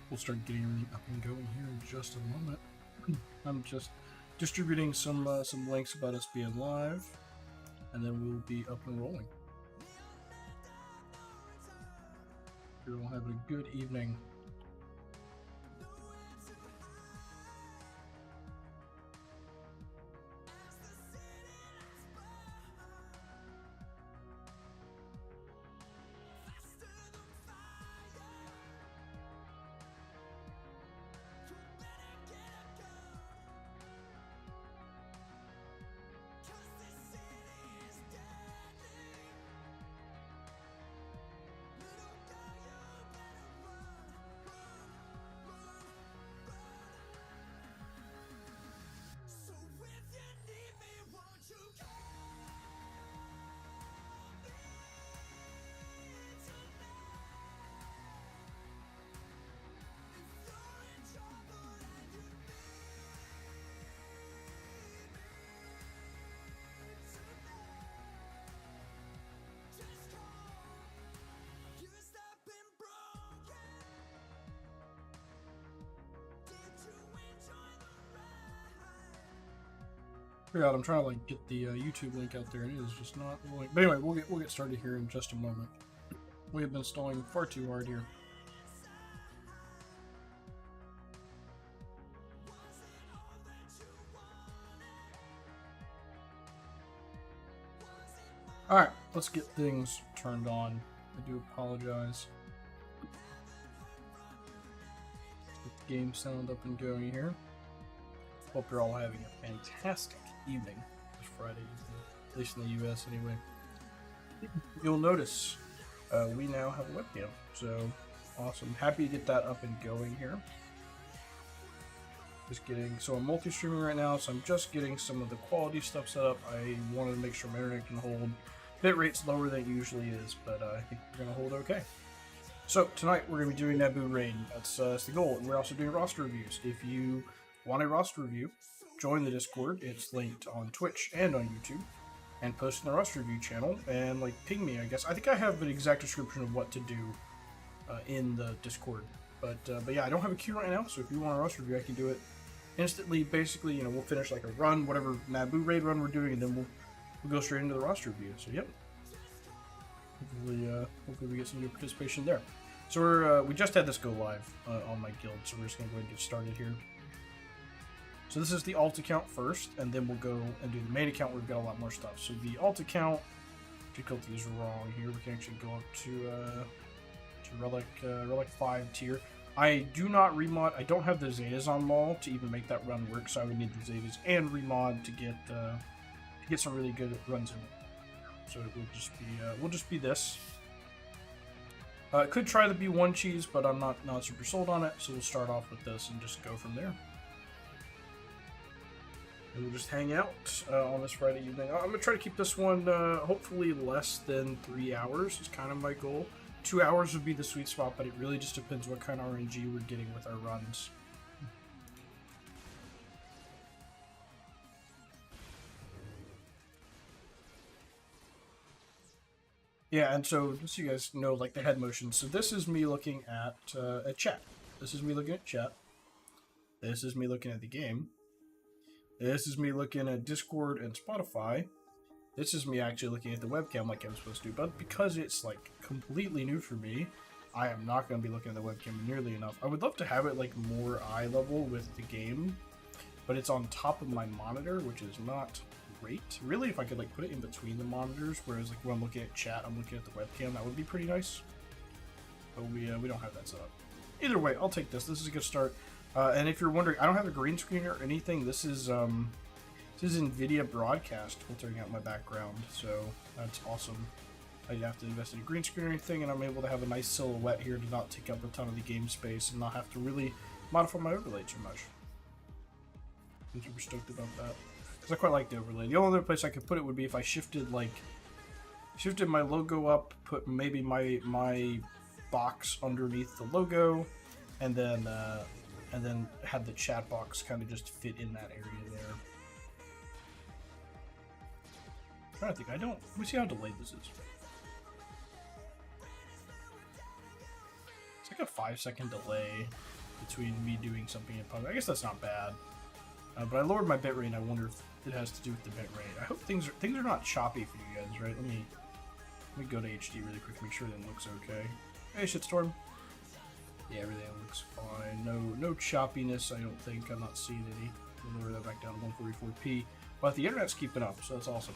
We'll start getting everything up and going here in just a moment. I'm just distributing some links about us being live, and then we'll be up and rolling. You're all having a good evening. God, I'm trying to like get the YouTube link out there, and it is just not rolling. But anyway, we'll get started here in just a moment. We have been stalling far too hard here. All right, let's get things turned on. I do apologize. Get the game sound up and going here. Hope you're all having a fantastic evening this Friday evening, at least in the US anyway. You'll notice we now have a webcam, so awesome. Happy to get that up and going here. Just getting, so I'm multi-streaming right now, so I'm just getting some of the quality stuff set up. I wanted to make sure my internet can hold. Bit rate's lower than it usually is, but I think we're going to hold okay. So tonight we're going to be doing Naboo Raid. That's the goal, and we're also doing roster reviews. If you want a roster review, join the Discord. It's linked on Twitch and on YouTube, and post in the roster review channel, and like ping me, I guess. I think I have an exact description of what to do in the Discord, but yeah, I don't have a queue right now, so if you want a roster review, I can do it instantly. Basically, you know, we'll finish like a run, whatever Naboo Raid run we're doing, and then we'll go straight into the roster review. So yep, hopefully we get some new participation there. So we just had this go live on my guild, so we're just gonna go ahead and get started here. So this is the alt account first, and then we'll go and do the main account where we've got a lot more stuff. So the alt account, difficulty is wrong here. We can actually go up to Relic 5 tier. I do not remod. I don't have the Zetas on Maul to even make that run work, so I would need the Zetas and remod to get some really good runs in. So it will just be this. Could try the B1 cheese, but I'm not super sold on it. So we'll start off with this and just go from there. And we'll just hang out on this Friday evening. I'm going to try to keep this one hopefully less than 3 hours is kind of my goal. 2 hours would be the sweet spot, but it really just depends what kind of RNG we're getting with our runs. Yeah, and so just so you guys know, like the head motion. So this is me looking at a chat. This is me looking at chat. This is me looking at the game. This is me looking at Discord and Spotify. This is me actually looking at the webcam like I'm supposed to. But because it's like completely new for me, I am not going to be looking at the webcam nearly enough. I would love to have it like more eye level with the game, but it's on top of my monitor, which is not great. Really, if I could like put it in between the monitors, whereas like when I'm looking at chat, I'm looking at the webcam, that would be pretty nice. But we don't have that set up. Either way, I'll take this. This is a good start. And if you're wondering, I don't have a green screen or anything. This is NVIDIA Broadcast filtering out my background, so that's awesome. I didn't have to invest in a green screen or anything, and I'm able to have a nice silhouette here to not take up a ton of the game space and not have to really modify my overlay too much. I'm super stoked about that, because I quite like the overlay. The only other place I could put it would be if I shifted my logo up, put maybe my box underneath the logo, and then have the chat box kind of just fit in that area there. I'm trying to think. Let me see how delayed this is. It's like a 5-second delay. between me doing something in public. I guess that's not bad. But I lowered my bitrate, and I wonder if it has to do with the bitrate. I hope things are not choppy for you guys, right? Let me go to HD really quick, make sure everything looks okay. Hey, shitstorm. Yeah, everything looks fine. No choppiness, I don't think. I'm not seeing any. We'll lower that back down to 144p. But the internet's keeping up, so that's awesome.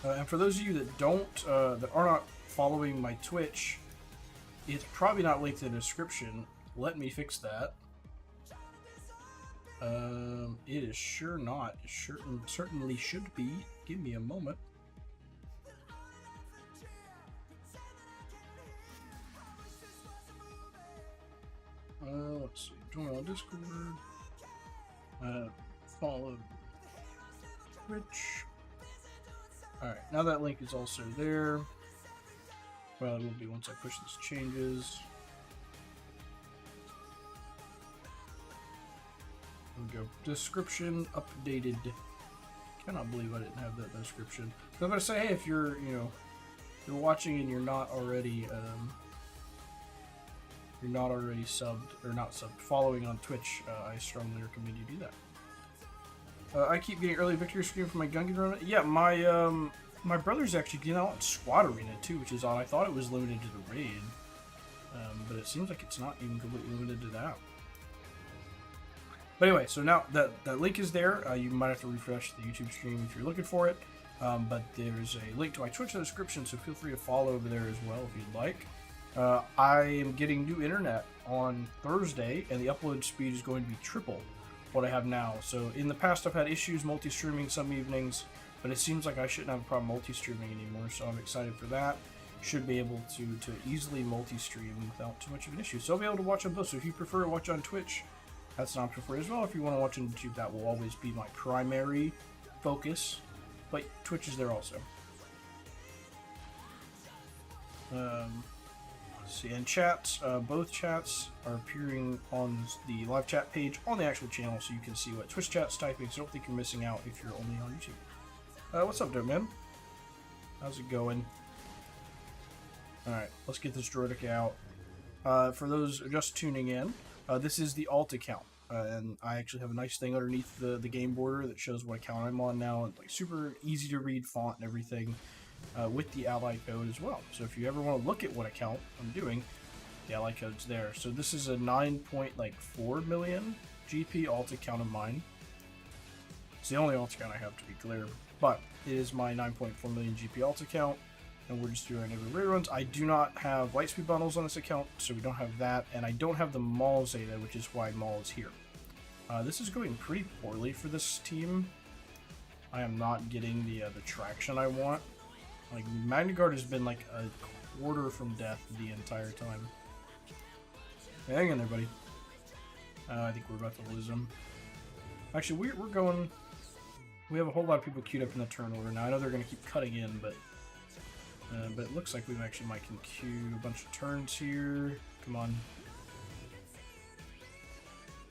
And for those of you that that are not following my Twitch, it's probably not linked in the description. Let me fix that. It is sure not. It certainly should be. Give me a moment. Let's see. Join on Discord. Follow Twitch. Alright, now that link is also there. Well, it will be once I push these changes. There we go. Description updated. Cannot believe I didn't have that description. So I'm gonna say, hey, if you're watching and you're not already subbed or not subbed, following on Twitch, I strongly recommend you do that. I keep getting early victory screen for my Gungan run. Yeah, my brother's actually getting out in Squad Arena too, which is odd. I thought it was limited to the raid, but it seems like it's not even completely limited to that. But anyway, so now that link is there. You might have to refresh the YouTube stream if you're looking for it, but there's a link to my Twitch in the description, so feel free to follow over there as well if you'd like. I am getting new internet on Thursday, and the upload speed is going to be triple what I have now. So in the past I've had issues multi-streaming some evenings, but it seems like I shouldn't have a problem multi-streaming anymore, so I'm excited for that. Should be able to easily multi-stream without too much of an issue. So I'll be able to watch on both. So if you prefer to watch on Twitch, that's an option for you as well. If you want to watch on YouTube, that will always be my primary focus, but Twitch is there also. See, and chats, both chats are appearing on the live chat page on the actual channel, so you can see what Twitch chat's typing, so don't think you're missing out if you're only on YouTube. What's up, Dope Man? How's it going? Alright, let's get this droidic out. For those just tuning in, this is the alt account, and I actually have a nice thing underneath the game border that shows what account I'm on now, and like super easy to read font and everything. With the ally code as well. So if you ever want to look at what account I'm doing, the ally code's there. So this is a 9.4 million GP alt account of mine. It's the only alt account I have, to be clear, but it is my 9.4 million GP alt account, and we're just doing every raid runs. I do not have Lightspeed bundles on this account, so we don't have that, and I don't have the Maul Zeta, which is why Maul is here. This is going pretty poorly for this team. I am not getting the traction I want. Like, Magna Guard has been like a quarter from death the entire time. Hang in there, buddy. I think we're about to lose him. Actually, we're going... We have a whole lot of people queued up in the turn order. Now, I know they're going to keep cutting in, but it looks like we actually might can queue a bunch of turns here. Come on.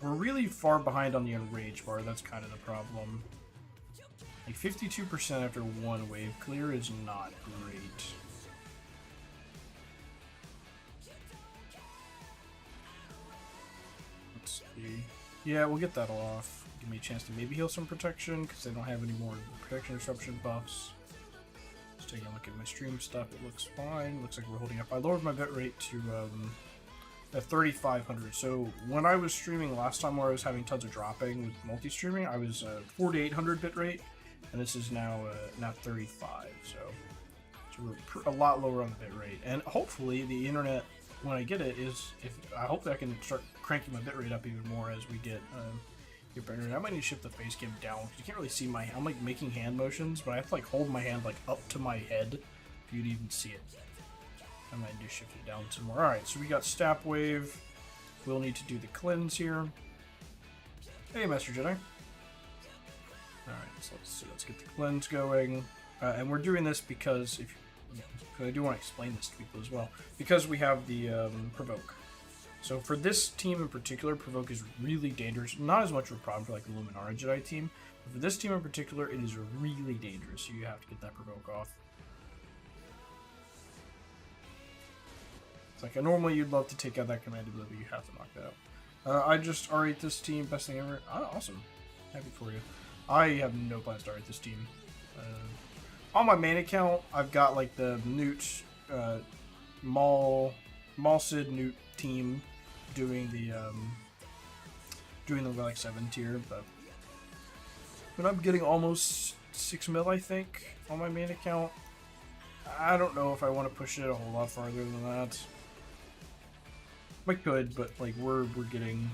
We're really far behind on the enrage bar. That's kind of the problem. Like 52% after one wave clear is not great. Let's see. Yeah, we'll get that off. Give me a chance to maybe heal some protection because they don't have any more protection disruption buffs. Just taking a look at my stream stuff. It looks fine. Looks like we're holding up. I lowered my bitrate to 3,500. So when I was streaming last time where I was having tons of dropping with multi-streaming, I was 4,800 bitrate. And this is now 35, so we're a lot lower on the bitrate. And hopefully the internet, when I get it, I hope that I can start cranking my bitrate up even more as we get better. I might need to shift the face cam down because you can't really see my. I'm like making hand motions, but I have to like hold my hand like up to my head for you to even see it. I might need to shift it down some more. All right, so we got Stap Wave. We'll need to do the cleanse here. Hey, Master Jedi. Alright, so let's get the cleanse going. And we're doing this because, I do want to explain this to people as well, because we have the Provoke. So for this team in particular, Provoke is really dangerous. Not as much of a problem for like the Luminara Jedi team, but for this team in particular, it is really dangerous, so you have to get that Provoke off. Like, normally you'd love to take out that command ability, but you have to knock that out. I just R8 this team, best thing ever. Oh, awesome. Happy for you. I have no plans to R8 this team. On my main account, I've got like the Newt, Maul Sid Newt team doing the Relic 7 tier, but I'm getting almost 6 mil, I think, on my main account. I don't know if I want to push it a whole lot farther than that. I could, but like we're getting.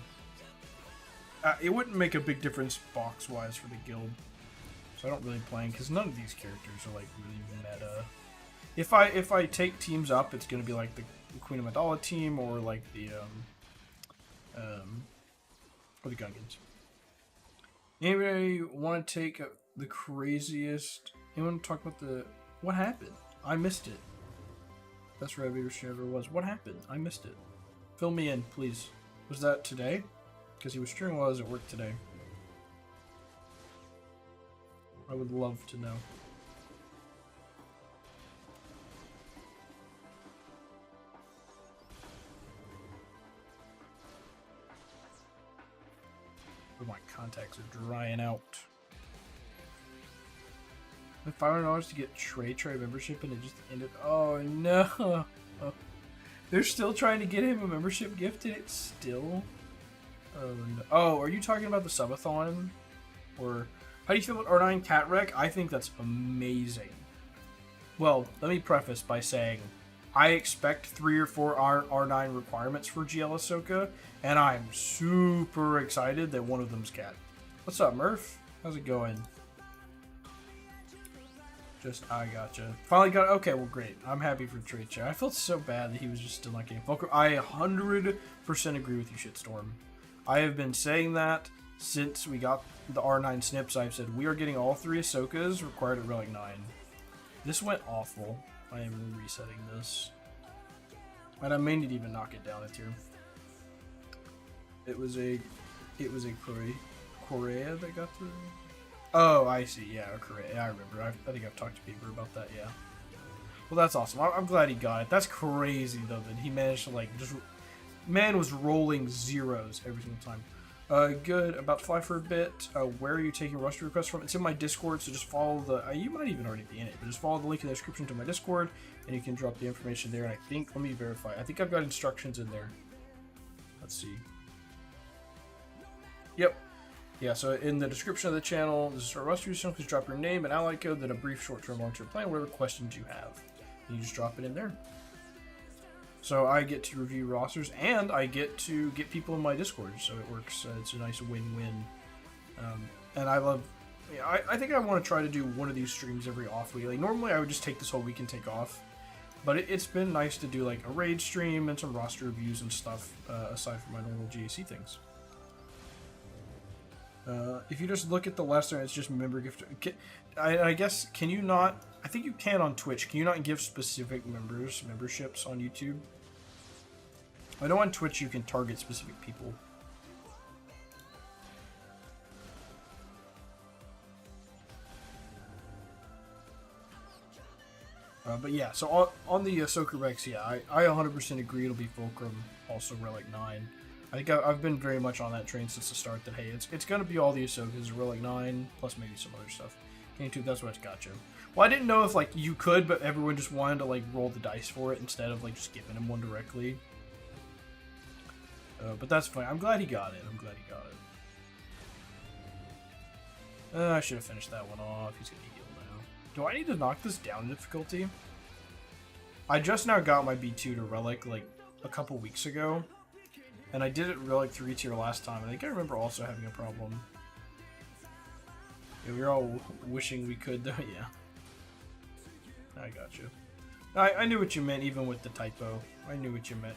It wouldn't make a big difference box-wise for the guild, so I don't really plan because none of these characters are like really meta. If I take teams up, it's gonna be like the Queen of Amidala team or like the Gungans. Anybody want to take the craziest? Anyone talk about what happened? I missed it. Best Revolution stream ever was. What happened? I missed it. Fill me in, please. Was that today? Because he was streaming while I was at work today. I would love to know. But my contacts are drying out. $500 to get Trey membership and it just ended. Oh no! Oh. They're still trying to get him a membership gift and it's still. Oh no! Oh, are you talking about the subathon? Or how do you feel about R9 Cat Wreck? I think that's amazing. Well, let me preface by saying I expect 3 or 4 R9 requirements for GL Ahsoka, and I'm super excited that one of them's Cat. What's up, Murph? How's it going? I gotcha. Finally got it. Okay, well, great. I'm happy for Trade Chat. I felt so bad that he was just still not getting Fulcrum. I 100% agree with you, Shitstorm. I have been saying that since we got the R9 snips. I've said we are getting all 3 Ahsokas required at Relic 9. This went awful. I am resetting this. And I may not even knock it down a tier. It was a Korea that got the. Oh, I see. Yeah, Korea. I remember. I think I've talked to people about that. Yeah. Well, that's awesome. I'm glad he got it. That's crazy though that he managed to like just. Man was rolling zeros every single time. Good. About to fly for a bit. Where are you taking roster requests from? It's in my Discord, so just follow the. You might even already be in it, but just follow the link in the description to my Discord, and you can drop the information there. And I think, let me verify. I think I've got instructions in there. Let's see. Yep. Yeah. So in the description of the channel, this is our roster. Please drop your name and ally code, then a brief short-term, long-term plan, whatever questions you have, and you just drop it in there. So I get to review rosters, and I get to get people in my Discord, so it works. It's a nice win-win. And I love... I think I want to try to do one of these streams every off week. Like, normally I would just take this whole week and take off. But it's been nice to do like a raid stream and some roster reviews and stuff, aside from my normal GAC things. If you just look at the lesser, it's just member gift. I guess, can you not... I think you can on Twitch. Can you not give specific memberships on YouTube? I know on Twitch you can target specific people. But yeah, so on the Ahsoka Rex, yeah, I 100% agree it'll be Fulcrum, also Relic 9. I think I've been very much on that train since the start that, hey, it's going to be all the Ahsokas, Relic 9, plus maybe some other stuff. YouTube, that's what it's got you. Well, I didn't know if, like, you could, but everyone just wanted to, like, roll the dice for it instead of, like, just giving him one directly. But that's fine. I'm glad he got it. I should have finished that one off. He's going to heal now. Do I need to knock this down in difficulty? I just now got my B2 to Relic, like, a couple weeks ago. And I did it Relic 3 tier last time. And I think I remember also having a problem. Yeah, we were all wishing we could, though. Yeah. I got you. I knew what you meant, even with the typo. I knew what you meant.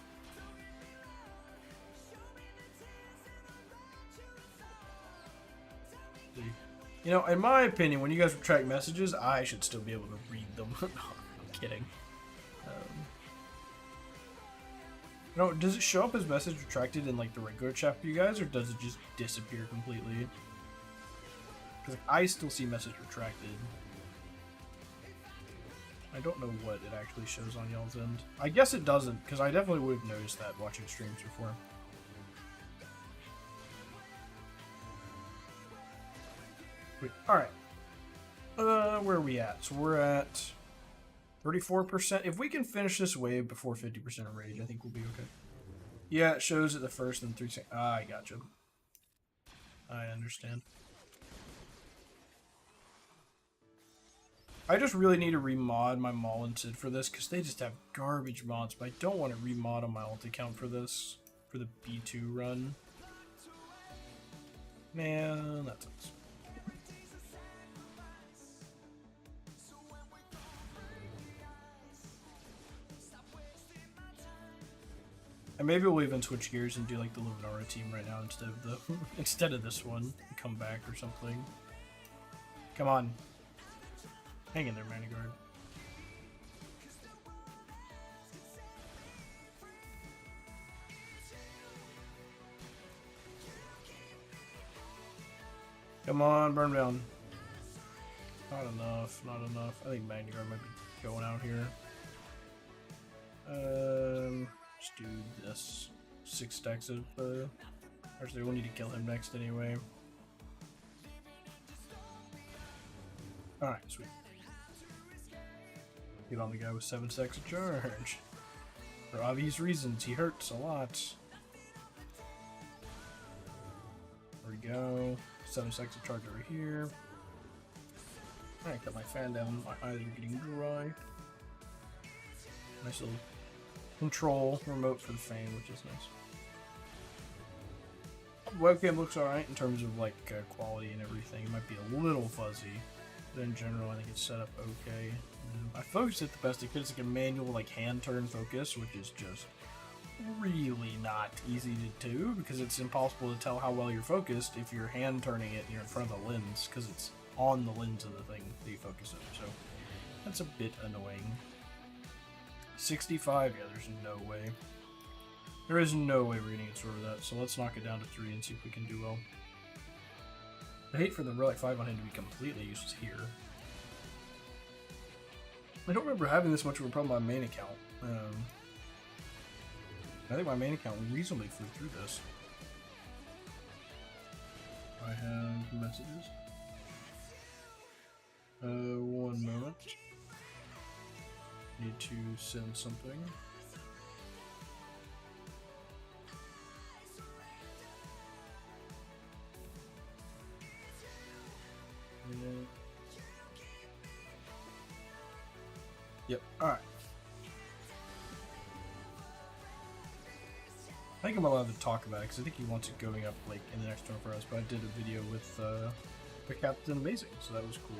You know, in my opinion, when you guys retract messages, I should still be able to read them. No, I'm kidding. You know, does it show up as message retracted in, like, the regular chat for you guys, or does it just disappear completely? Because I still see message retracted. I don't know what it actually shows on y'all's end. I guess it doesn't, because I definitely would have noticed that watching streams before. Alright. Where are we at? So we're at 34%. If we can finish this wave before 50% of rage, I think we'll be okay. Yeah, it shows at the first and 3 seconds. Ah, I gotcha. I understand. I just really need to remod my Maul and Sid for this, because they just have garbage mods, but I don't want to remod on my ult account for this, for the B2 run. Man, that sucks. And maybe we'll even switch gears and do like the Luminara team right now instead of the instead of this one. Come back or something. Come on. Hang in there, Manigard. Come on, burn down. Not enough, not enough. I think Manigard might be going out here. Let's do this. 6 stacks of, actually we'll need to kill him next anyway. Alright, sweet. Get on the guy with 7 stacks of charge. For obvious reasons, he hurts a lot. There we go. 7 stacks of charge over here. Alright, got my fan down. My eyes are getting dry. Nice little control remote for the fan, which is nice. Webcam looks alright in terms of like quality and everything. It might be a little fuzzy, but in general I think it's set up okay. I focused it the best I could. It's like a manual like hand turn focus, which is just really not easy to do because it's impossible to tell how well you're focused if you're hand turning it and you're in front of the lens, because it's on the lens of the thing that you focus on. So that's a bit annoying. 65, yeah, there's no way. There is no way we're gonna get sort of that, so let's knock it down to 3 and see if we can do well. I hate for the Relic 5 on him to be completely useless here. I don't remember having this much of a problem on my main account. I think my main account reasonably flew through this. I have messages. One moment. Need to send something. Yep, alright. I think I'm allowed to talk about it because I think he wants it going up like in the next 24 hours, but I did a video with the Captain Amazing, so that was cool.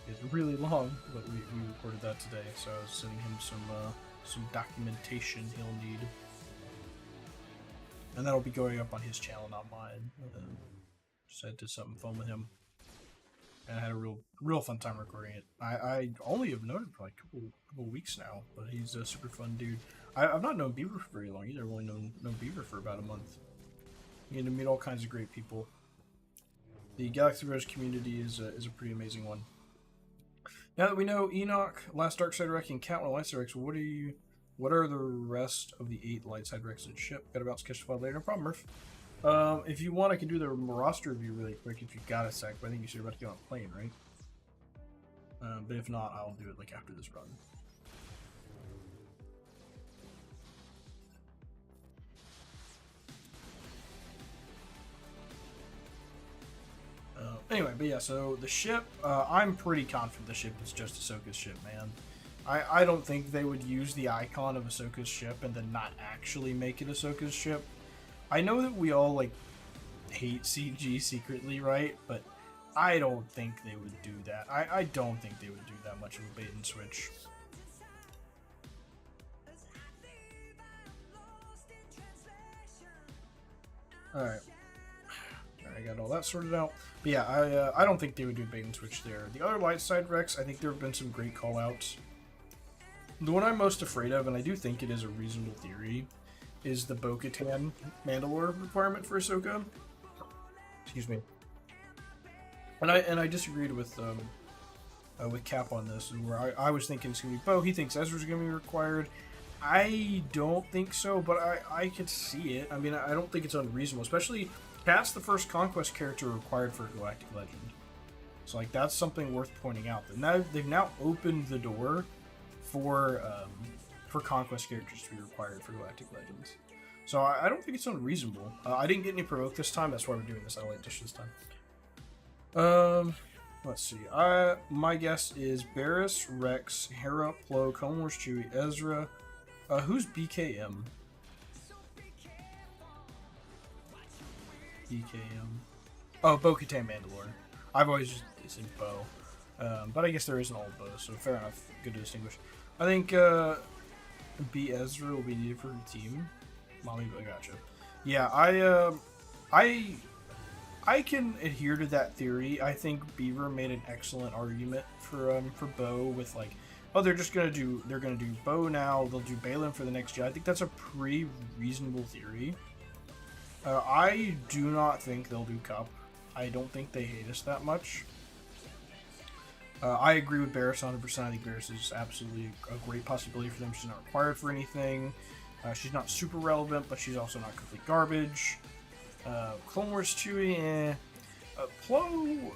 It's really long, but we recorded that today, so I was sending him some documentation he'll need. And that'll be going up on his channel, not mine. Just I did something fun with him. And I had a real fun time recording it. I only have known him for like a couple weeks now, but he's a super fun dude. I've not known Beaver for very long either. I've only known Beaver for about a month. You get to meet all kinds of great people. The Galaxy Rose community is a pretty amazing one. Now that we know Enoch, Last Darkside Wreck, and Cat 1 Lightside Wrecks, what are the rest of the 8 Lightside Wrecks in ship? Gotta bounce catch the file later. No problem, Murph. If you want, I can do the roster review really quick if you got a sec, but I think you should about to get on a plane, right? But if not, I'll do it like after this run. Anyway, but yeah, so the ship, I'm pretty confident the ship is just Ahsoka's ship, man. I don't think they would use the icon of Ahsoka's ship and then not actually make it Ahsoka's ship. I know that we all, like, hate CG secretly, right? But I don't think they would do that. I don't think they would do that much of a bait and switch. Alright. I got all that sorted out. But yeah, I don't think they would do bait and switch there. The other light side wrecks, I think there have been some great call-outs. The one I'm most afraid of, and I do think it is a reasonable theory, is the Bo-Katan Mandalore requirement for Ahsoka. Excuse me. And I disagreed with with Cap on this, where I was thinking it's going to be Bo. He thinks Ezra's going to be required. I don't think so, but I could see it. I mean, I don't think it's unreasonable, especially Cap's the first Conquest character required for Galactic Legend. So, like, that's something worth pointing out. That now they've now opened the door for Conquest characters to be required for Galactic Legends. So I don't think it's unreasonable. I didn't get any provoke this time. That's why we're doing this Elite Dish this time. Let's see. My guess is Barris, Rex, Hera, Plo, Clone Wars, Chewie, Ezra. Who's BKM? BKM. Oh, Bo-Katan Mandalore. I've always just said Bo. But I guess there is an old Bo, so fair enough. Good to distinguish. I think B. Ezra will be needed for her team. Mommy, I gotcha. Yeah, I can adhere to that theory. I think Beaver made an excellent argument for Bo with like, oh, they're gonna do Bo now. They'll do Balin for the next year. I think that's a pretty reasonable theory. I do not think they'll do Cup. I don't think they hate us that much. I agree with Barris 100%. I think Barris is absolutely a great possibility for them. She's not required for anything. She's not super relevant, but she's also not complete garbage. Clone Wars Chewie, Plo,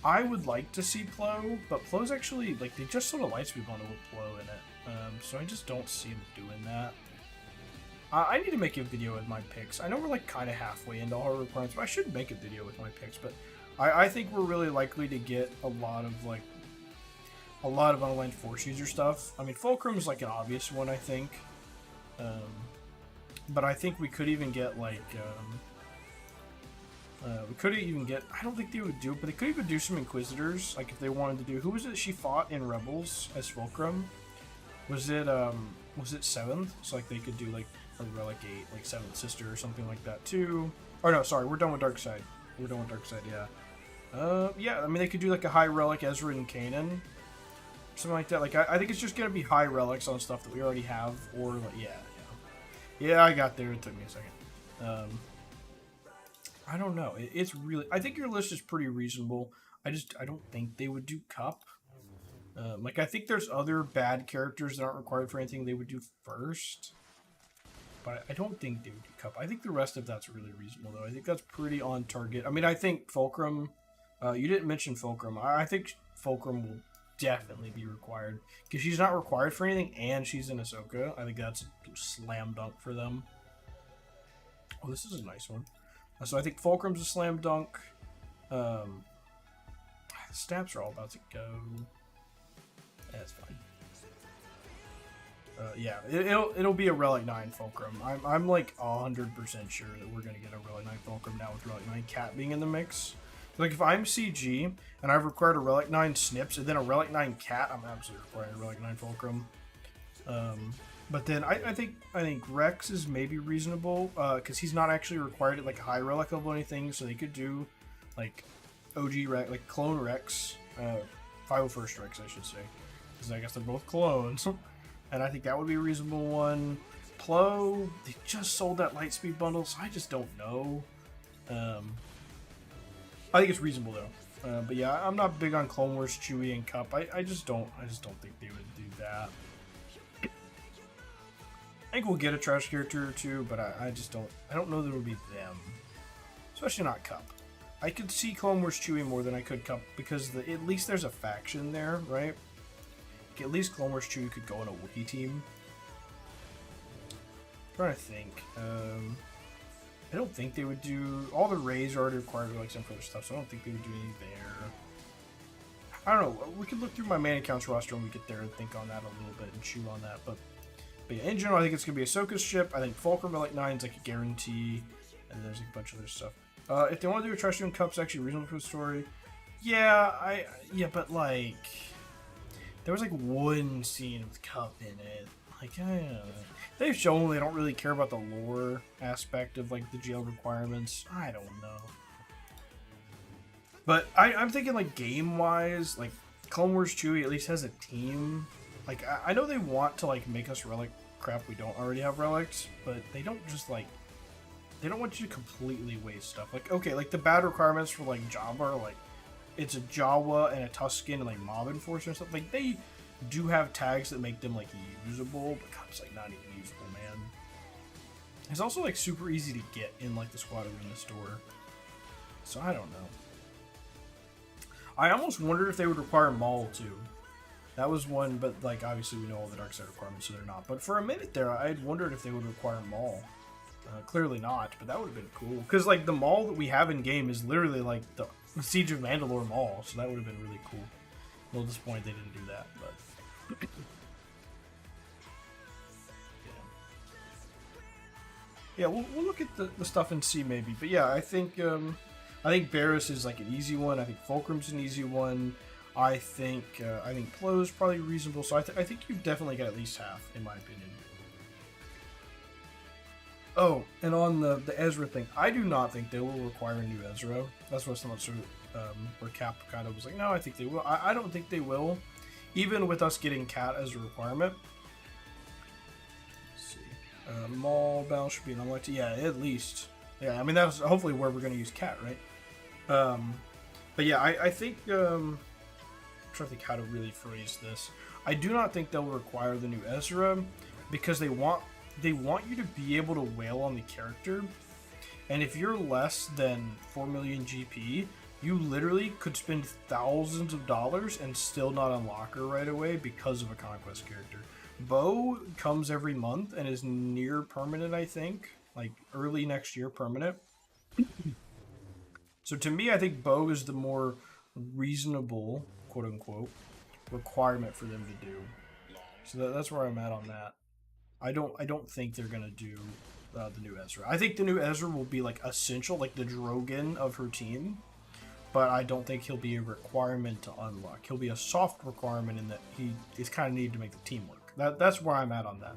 I would like to see Plo, but Plo's actually, like, they just sold a Lightspeed bundle with Plo in it, so I just don't see him doing that. I need to make a video with my picks. I know we're, like, kind of halfway into all our requirements, but I should make a video with my picks, but I think we're really likely to get a lot of unaligned Force user stuff. I mean, Fulcrum's, like, an obvious one, I think. But I think we could even get like I don't think they would do it, but they could even do some Inquisitors, like if they wanted to do. Who was it she fought in Rebels as Fulcrum? Was it 7th? So like they could do like a Relic 8, like 7th Sister or something like that too. Or no, sorry, we're done with Darkseid. Yeah. Yeah, I mean they could do like a high Relic Ezra and Kanan. Something like that. Like I think it's just gonna be high relics on stuff that we already have, or like yeah, I got there. It took me a second. I don't know. It's really. I think your list is pretty reasonable. I don't think they would do Cup. Like I think there's other bad characters that aren't required for anything they would do first, but I don't think they would do Cup. I think the rest of that's really reasonable though. I think that's pretty on target. I mean, I think Fulcrum. You didn't mention Fulcrum. I think Fulcrum will definitely be required because she's not required for anything and she's in Ahsoka. I think that's a slam dunk for them. Oh, this is a nice one. So I think Fulcrum's a slam dunk. The stamps are all about to go. That's fine. Yeah, it'll be a Relic 9 Fulcrum. I'm like 100% sure that we're gonna get a Relic 9 Fulcrum now with Relic 9 Cat being in the mix. Like, if I'm CG, and I've required a Relic 9 Snips, and then a Relic 9 Cat, I'm absolutely requiring a Relic 9 Fulcrum. But then, I think Rex is maybe reasonable, because he's not actually required at, like, high Relic level or anything, so they could do, like, OG Rex, like, Clone Rex, 501st Rex, I should say, because I guess they're both clones, and I think that would be a reasonable one. Plo, they just sold that Lightspeed bundle, so I just don't know. I think it's reasonable though, but yeah, I'm not big on Clone Wars, Chewie, and Cup. I just don't think they would do that. I think we'll get a trash character or two, but I don't know that it would be them, especially not Cup. I could see Clone Wars Chewie more than I could Cup because at least there's a faction there, right? Like at least Clone Wars Chewie could go on a Wookiee team. I'm trying to think. I don't think they would do... All the Rays are already required for like some other stuff, so I don't think they would do anything there. I don't know. We could look through my main accounts roster when we get there and think on that a little bit and chew on that. But yeah, in general, I think it's going to be Ahsoka's ship. I think Fulcrum Relic 9 is like a guarantee. And there's like a bunch of other stuff. If they want to do a Trash Doing Cup's actually reasonable for the story. Yeah, but like... There was like one scene with Cup in it. Like, I don't know. They've shown they don't really care about the lore aspect of like the jail requirements. I don't know. But I'm thinking like game-wise, like Clone Wars Chewie at least has a team. Like I know they want to like make us relic crap we don't already have relics, but they don't just like they don't want you to completely waste stuff. Like okay, like the bad requirements for like Jabba are like it's a Jawa and a Tuscan and like Mob Enforcer and stuff. Like they do have tags that make them like usable, but God, it's like not even usable, man. It's also like super easy to get in like the squad arena store. So I don't know. I almost wondered if they would require Maul too. That was one, but like obviously we know all the dark side requirements, so they're not. But for a minute there, I had wondered if they would require Maul. Clearly not, but that would have been cool. Because like the Maul that we have in game is literally like the Siege of Mandalore Maul, so that would have been really cool. A little disappointed they didn't do that, but yeah, we'll look at the stuff and see maybe. But yeah, I think Barris is like an easy one. I think Fulcrum's an easy one. I think Plo's probably reasonable. So I think you've definitely got at least half, in my opinion. Oh, and on the Ezra thing, I do not think they will require a new Ezra. That's what someone sort of where Cap kind of was like, no, I think they will. I don't think they will, even with us getting Cat as a requirement. Let's see, Maul Battle should be an unlocked. Yeah, at least. Yeah, I mean that's hopefully where we're going to use Cat, right? But yeah, I think I'm trying to think how to really phrase this. I do not think they'll require the new Ezra because they want you to be able to wail on the character, and if you're less than 4 million GP, you literally could spend thousands of dollars and still not unlock her right away because of a conquest character. Bo comes every month and is near permanent, I think, like early next year permanent. So to me, I think Bo is the more reasonable, quote unquote, requirement for them to do. So that's where I'm at on that. I don't think they're gonna do the new Ezra. I think the new Ezra will be like essential, like the Drogon of her team, but I don't think he'll be a requirement to unlock. He'll be a soft requirement in that he is kind of needed to make the team work. That's where I'm at on that.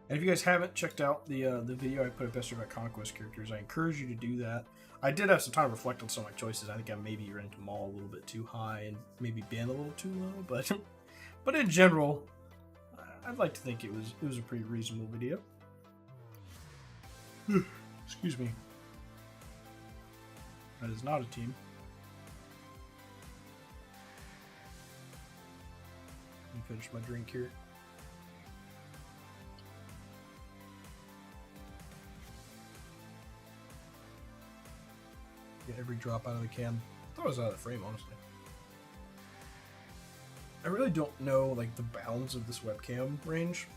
And if you guys haven't checked out the video I put up yesterday about Conquest characters, I encourage you to do that. I did have some time to reflect on some of my choices. I think I maybe ran into Maul a little bit too high and maybe Ben a little too low, but in general, I'd like to think it was a pretty reasonable video. Excuse me. That is not a team. Let me finish my drink here. Get every drop out of the can. I thought it was out of the frame, honestly. I really don't know like the bounds of this webcam range,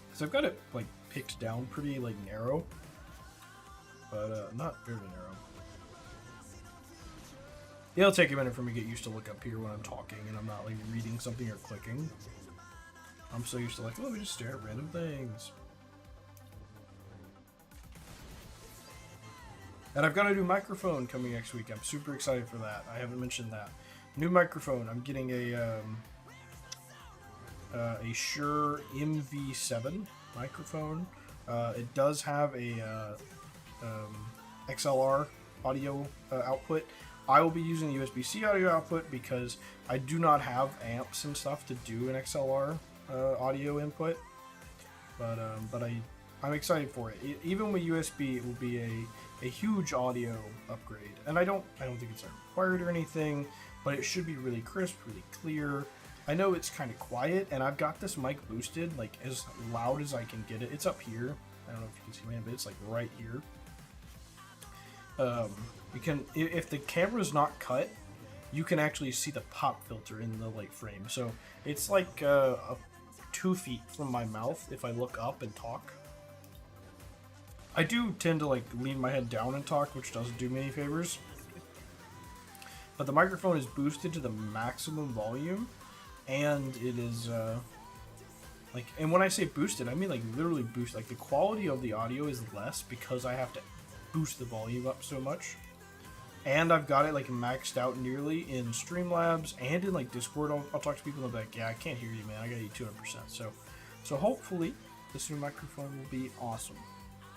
because I've got it like picked down pretty like narrow, but not very narrow. Yeah, it'll take a minute for me to get used to look up here when I'm talking and I'm not like reading something or clicking. I'm so used to like, let me just stare at random things. And I've got a new microphone coming next week. I'm super excited for that. I haven't mentioned that. New microphone. I'm getting a Shure MV7 microphone. It does have a XLR audio output. I will be using the USB-C audio output because I do not have amps and stuff to do an XLR audio input. But I'm excited for it. Even with USB, it will be a huge audio upgrade. And I don't think it's required or anything, but it should be really crisp, really clear. I know it's kind of quiet, and I've got this mic boosted like as loud as I can get it. It's up here. I don't know if you can see my, but it's like right here. You can, if the camera's not cut, you can actually see the pop filter in the like frame. So it's like 2 feet from my mouth if I look up and talk. I do tend to like lean my head down and talk, which doesn't do me any favors. But the microphone is boosted to the maximum volume, and it is like, and when I say boosted, I mean like literally boost. Like the quality of the audio is less because I have to boost the volume up so much. And I've got it like maxed out nearly in Streamlabs and in like Discord. I'll talk to people and they'll be like, yeah, I can't hear you, man. I gotta eat 200%. So hopefully this new microphone will be awesome.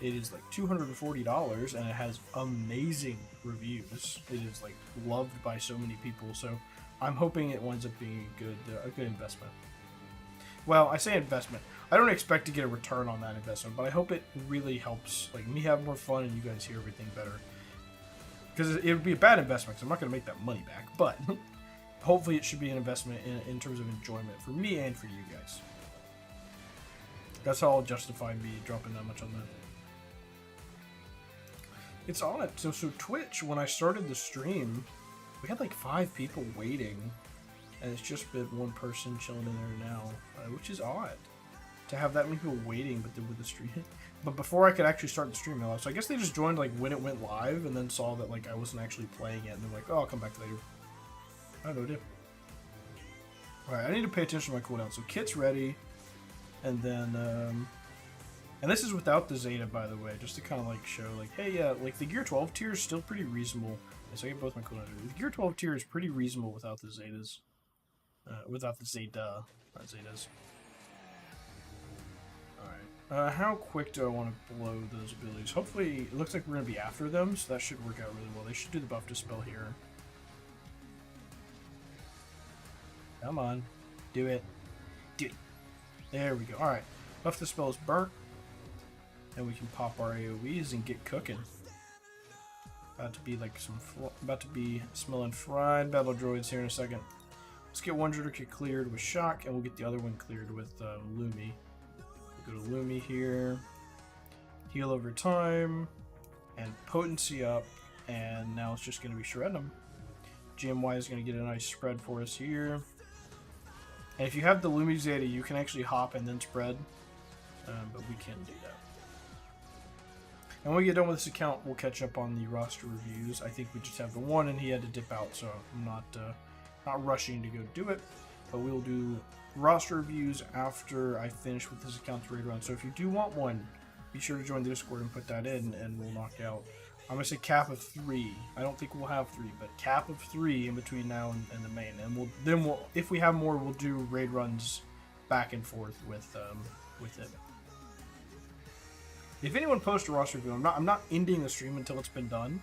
It is like $240 and it has amazing reviews. It is like loved by so many people. So I'm hoping it winds up being a good investment. Well, I say investment. I don't expect to get a return on that investment, but I hope it really helps, like, me have more fun and you guys hear everything better. Because it would be a bad investment, because I'm not going to make that money back, but hopefully it should be an investment in terms of enjoyment for me and for you guys. That's how I'll justify me dropping that much on that. It's odd. So Twitch, when I started the stream, we had like 5 people waiting, and it's just been one person chilling in there now, which is odd to have that many people waiting, but with the stream. But before I could actually start the stream, so I guess they just joined like when it went live, and then saw that like I wasn't actually playing it, and they're like, "Oh, I'll come back later." I have no idea. All right, I need to pay attention to my cooldown. So kit's ready, and then and this is without the Zeta, by the way, just to kind of like show like, hey, yeah, like the Gear 12 tier is still pretty reasonable. So I get both my cooldowns. The Gear 12 tier is pretty reasonable without the Zetas. Without the Zeta, not Zetas. Alright. How quick do I want to blow those abilities? Hopefully, it looks like we're going to be after them, so that should work out really well. They should do the buff dispel here. Come on. Do it. Do it. There we go. Alright. Buff dispel is burnt. And we can pop our AoEs and get cooking. About to be like about to be smelling fried battle droids here in a second. Let's get one Drudder Kit cleared with Shock, and we'll get the other one cleared with Lumi. We'll go to Lumi here. Heal over time. And potency up. And now it's just going to be shredding them. GMY is going to get a nice spread for us here. And if you have the Lumi Zeta, you can actually hop and then spread. But we can't do that. And when we get done with this account, we'll catch up on the roster reviews. I think we just have the one, and he had to dip out, so I'm not rushing to go do it. But we'll do roster reviews after I finish with this account's raid run. So if you do want one, be sure to join the Discord and put that in, and we'll knock out. I'm gonna say cap of 3. I don't think we'll have 3, but cap of 3 in between now and the main. And we'll if we have more, we'll do raid runs back and forth with it. If anyone posts a roster review, I'm not ending the stream until it's been done,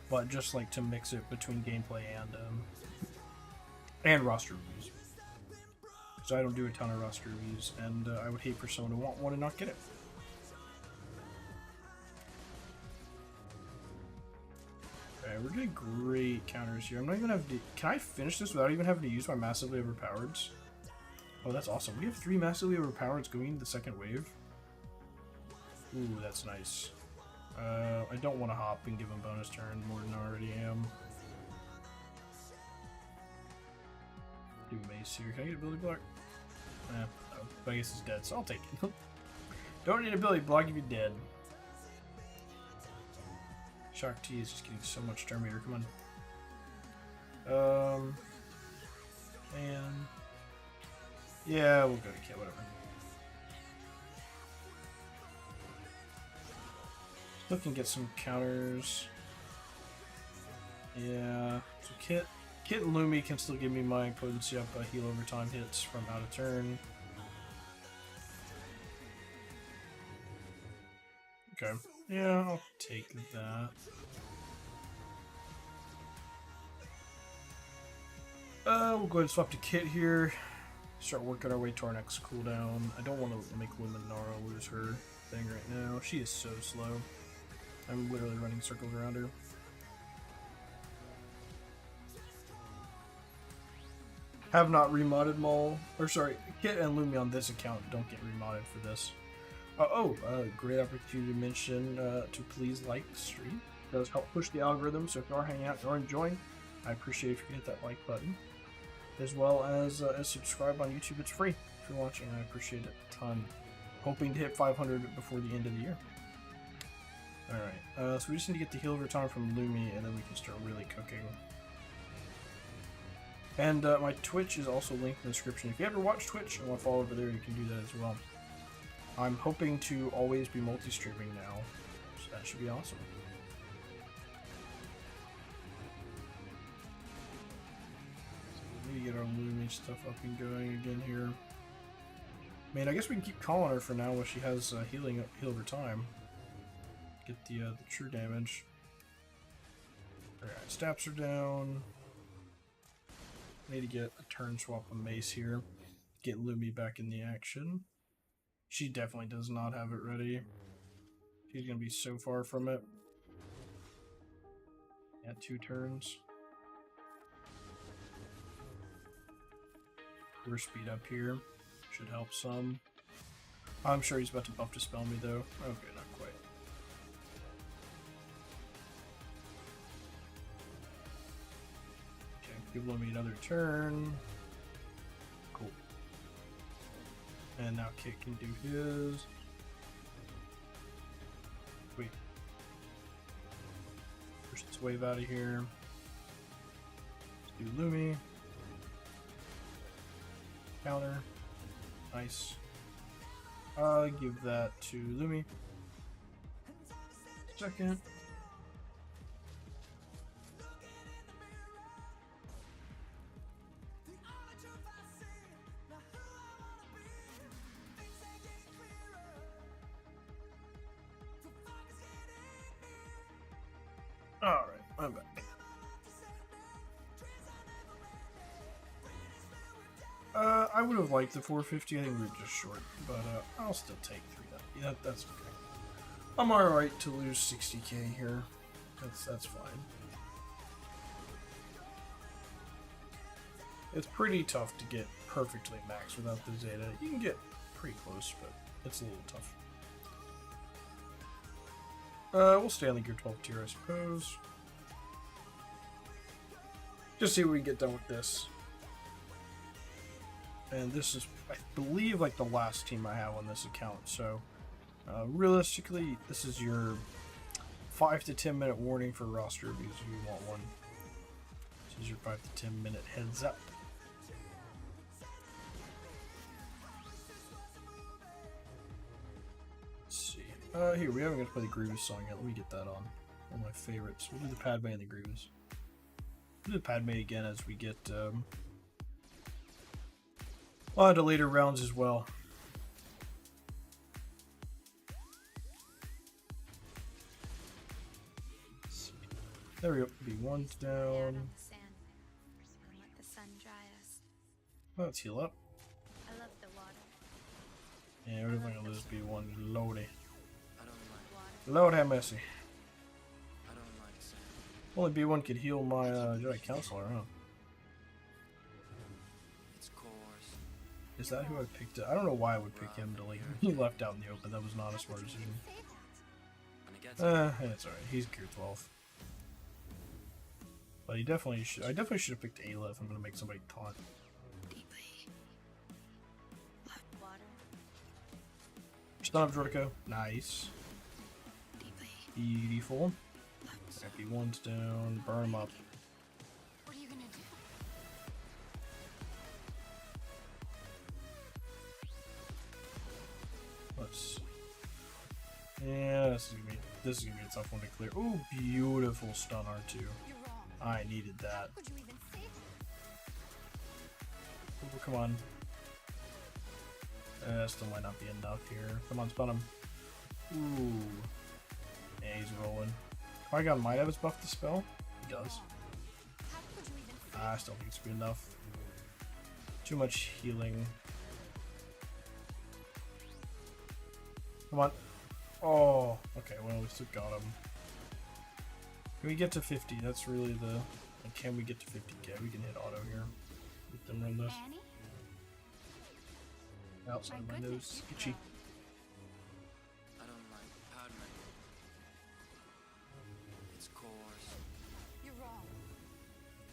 but just like to mix it between gameplay and roster reviews. So I don't do a ton of roster reviews, and I would hate for someone to want one and not get it. Okay, we're getting great counters here. I'm not even having to. Can I finish this without even having to use my massively overpowereds? Oh, that's awesome. We have 3 massively overpowereds going into the second wave. Ooh, that's nice. I don't want to hop and give him bonus turn more than I already am. Do mace here. Can I get ability block? No, but I guess he's dead, so I'll take it. Don't need ability block if you're dead. Shock T is just getting so much turn meter. Come on. And yeah, we'll go to Kit, whatever. Look and get some counters. Yeah. So Kit and Lumi can still give me my potency up heal over time hits from out of turn. Okay. Yeah, I'll take that. We'll go ahead and swap to Kit here. Start working our way to our next cooldown. I don't want to make Luminara lose her thing right now. She is so slow. I'm literally running circles around her. Have not remodded Maul, or sorry, Kit and Lumi on this account don't get remodded for this. Great opportunity to mention to please like the stream. It does help push the algorithm, so if you are hanging out or enjoying, I appreciate if you hit that like button. As well as subscribe on YouTube. It's free if you're watching. I appreciate it a ton. Hoping to hit 500 before the end of the year. Alright, so we just need to get the heal over time from Lumi, and then we can start really cooking. And my Twitch is also linked in the description. If you ever watch Twitch and want to follow over there, you can do that as well. I'm hoping to always be multi-streaming now, so that should be awesome. So we need to get our Lumi stuff up and going again here. Man, I guess we can keep calling her for now while she has heal over time. Get the true damage. Alright, stats are down. Need to get a turn swap on Mace here. get Lumi back in the action. She definitely does not have it ready. She's gonna be so far from it. At 2 turns. We're speed up here. Should help some. I'm sure he's about to buff Dispel me though. Okay, not quite. Okay, give Lumi another turn. Cool. And now Kit can do his. Wait. Push this wave out of here. Let's do Lumi. Counter. Nice. I'll give that to Lumi. Second. Alright, I'm back. I would have liked the 450. I think we were just short, but I'll still take 3. Yeah, that's okay. I'm alright to lose 60k here. That's fine. It's pretty tough to get perfectly max without the Zeta. You can get pretty close, but it's a little tough. We'll stay on the Gear 12 tier, I suppose. Just see what we can get done with this. And this is, I believe, like the last team I have on this account. So, realistically, this is your 5 to 10 minute warning for roster reviews if you want one. This is your 5 to 10 minute heads up. Let's see. Here, we haven't got to play the Grievous song yet. Let me get that on. One of my favorites. We'll do the Padme and the Grievous. We'll do the Padme again as we get on to later rounds as well. There we go. B1's down. Let's heal up. I love the water. Yeah, we're definitely gonna lose B1. Lordy. I don't like water. Lord have mercy. I don't like sand. Only B1 could heal my Jedi Counselor, huh? It's coarse. Is that who I picked? I don't know why I would pick him to like. He left out in the open. That was not a smart decision. It's alright. He's Gear 12. But he definitely should. I definitely should have picked Ayla if I'm gonna make somebody taunt. Deeply. Water. Stun up Jordico. Nice. Deeply. Beautiful. B1's down. Burn him up. What are you gonna do? Let's see. Yeah, this is gonna be a tough one to clear. Ooh, beautiful stun R2. You're wrong. I needed that. Would you even say that? Ooh, come on. Still might not be enough here. Come on, stun him. Ooh. Yeah, he's rolling. Qui-Gon might have his buff to spell. He does. How could you even say I still think it's good enough. Too much healing. Come on. Oh, okay, well, we still got him. Can we get to 50? That's really the... Like, can we get to 50k? We can hit auto here. Let them run this. Annie? Outside my nose. Itchy. I don't like Padme. It's coarse. You're wrong.